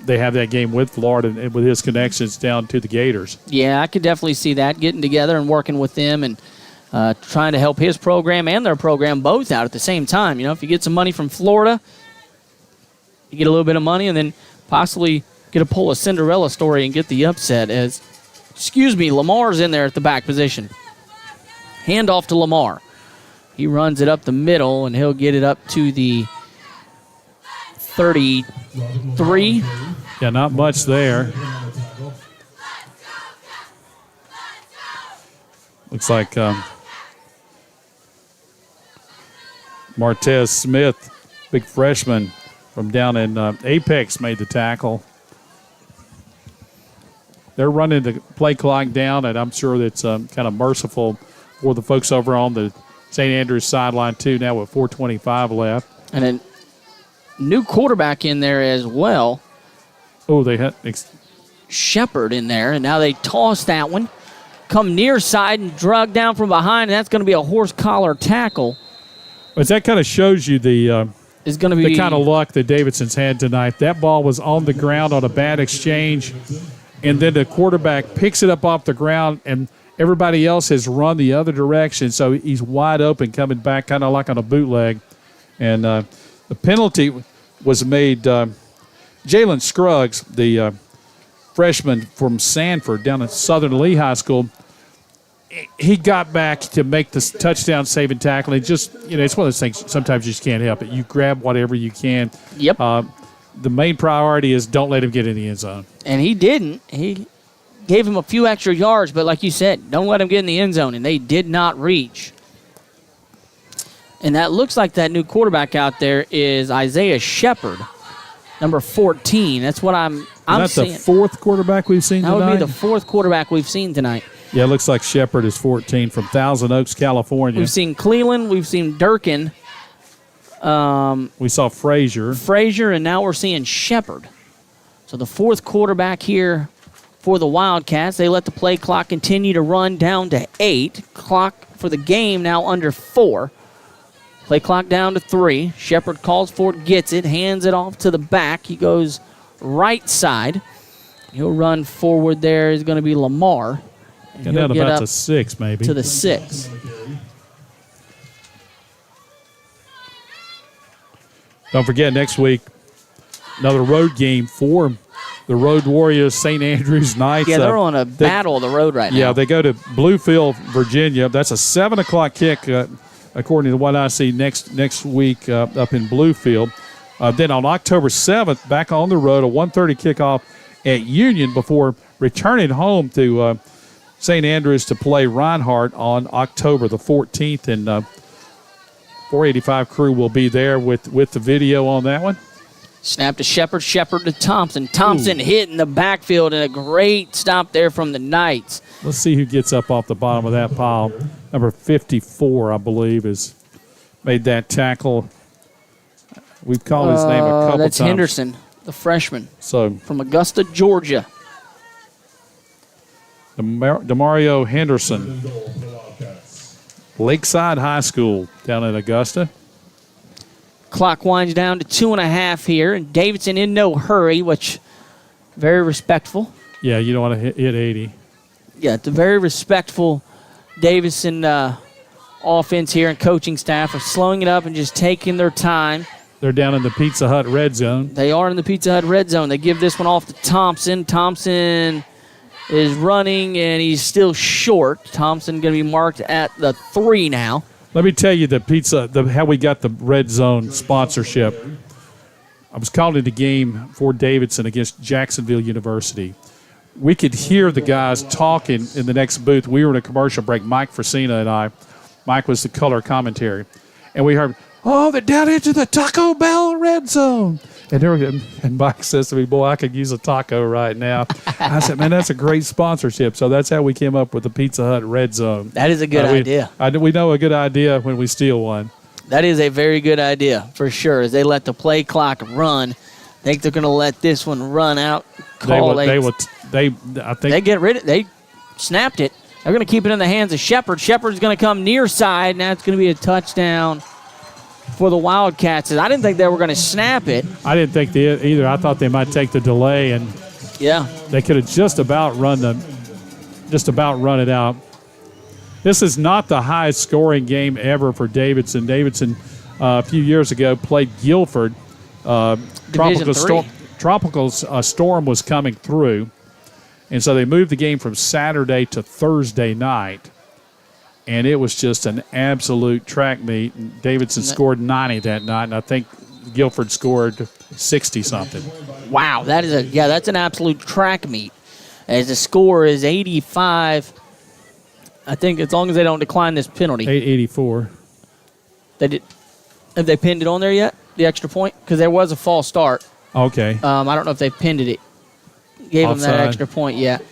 B: they have that game with Florida and with his connections down to the Gators.
A: Yeah, I could definitely see that, getting together and working with them. And trying to help his program and their program both out at the same time. You know, if you get some money from Florida, you get a little bit of money and then possibly get to pull a Cinderella story and get the upset as, Lamar's in there at the back position. Handoff to Lamar. He runs it up the middle, and he'll get it up to the 33.
B: Yeah, not much there. Looks like Martez Smith, big freshman from down in Apex, made the tackle. They're running the play clock down, and I'm sure that's kind of merciful for the folks over on the St. Andrews sideline, too, now with 4:25 left.
A: And a new quarterback in there as well.
B: Oh, they had
A: Shepard in there, and now they toss that one. Come near side and drug down from behind, and that's going to be a horse collar tackle.
B: But that kind of shows you the
A: Is going to be
B: the kind of luck that Davidson's had tonight. That ball was on the ground on a bad exchange, and then the quarterback picks it up off the ground, and everybody else has run the other direction, so he's wide open coming back, kind of like on a bootleg. And the penalty was made. Jalen Scruggs, the freshman from Sanford down at Southern Lee High School, he got back to make this touchdown saving tackle. It just, it's one of those things, sometimes you just can't help it. You grab whatever you can.
A: Yep.
B: The main priority is don't let him get in the end zone.
A: And he didn't. He gave him a few extra yards, but like you said, don't let him get in the end zone, and they did not reach. And that looks like that new quarterback out there is Isaiah Shepard, number 14. That's what I'm
B: That's
A: seeing.
B: the fourth quarterback we've seen tonight?
A: That would be the fourth quarterback we've seen tonight.
B: Yeah, it looks like Shepard is 14 from Thousand Oaks, California.
A: We've seen Cleland. We've seen Durkin.
B: We saw Frazier.
A: And now we're seeing Shepard. So the fourth quarterback here for the Wildcats. They let the play clock continue to run down to 8. Clock for the game now under 4. Play clock down to 3. Shepard calls for it, gets it, hands it off to the back. He goes right side. He'll run forward there. Is going to be Lamar.
B: And down about to 6, maybe.
A: To the 6.
B: Don't forget, next week, another road game for the Road Warriors, St. Andrews Knights.
A: Yeah, they're on a battle of the road right now.
B: Yeah, they go to Bluefield, Virginia. That's a 7 o'clock kick, according to what I see next week up in Bluefield. Then on October 7th, back on the road, a 1:30 kickoff at Union before returning home to St. Andrews to play Reinhardt on October the 14th. And 485 crew will be there with the video on that one.
A: Snap to Shepard, Shepard to Thompson. Thompson hit in the backfield, and a great stop there from the Knights.
B: Let's see who gets up off the bottom of that pile. Number 54, I believe, has made that tackle. We've called his name a couple times.
A: That's Henderson, the freshman from Augusta, Georgia.
B: Demario Henderson, Lakeside High School down in Augusta.
A: Clock winds down to 2.5 here, and Davidson in no hurry, which very respectful.
B: Yeah, you don't want to hit 80.
A: Yeah, it's a very respectful Davidson offense here and coaching staff are slowing it up and just taking their time.
B: They're down in the Pizza Hut red zone.
A: They are in the Pizza Hut red zone. They give this one off to Thompson. Thompson is running, and he's still short. Thompson going to be marked at the 3 now.
B: Let me tell you how we got the red zone sponsorship. I was calling the game for Davidson against Jacksonville University. We could hear the guys talking in the next booth. We were in a commercial break, Mike Frasina and I. Mike was the color commentary. And we heard, they're down into the Taco Bell red zone. And Mike says to me, boy, I could use a taco right now. I said, man, that's a great sponsorship. So that's how we came up with the Pizza Hut red zone.
A: That is a good idea.
B: We know a good idea when we steal one.
A: That is a very good idea for sure. As they let the play clock run, I think they're going to let this one run out. They get rid of it. They snapped it. They're going to keep it in the hands of Shepard. Shepard's going to come near side, and that's going to be a touchdown for the Wildcats. I didn't think they were going to snap it.
B: I didn't think they either. I thought they might take the delay, and
A: yeah,
B: they could have just about run it out. This is not the highest scoring game ever for Davidson. Davidson, a few years ago, played Guilford. Tropical storm was coming through, and so they moved the game from Saturday to Thursday night, and it was just an absolute track meet. And Davidson scored 90 that night, and I think Guilford scored 60-something.
A: Wow, that's an absolute track meet. As the score is 85, I think, as long as they don't decline this penalty.
B: 84.
A: Have they pinned it on there yet, the extra point? Because there was a false start.
B: Okay.
A: I don't know if they pinned it. Gave them that extra point yet.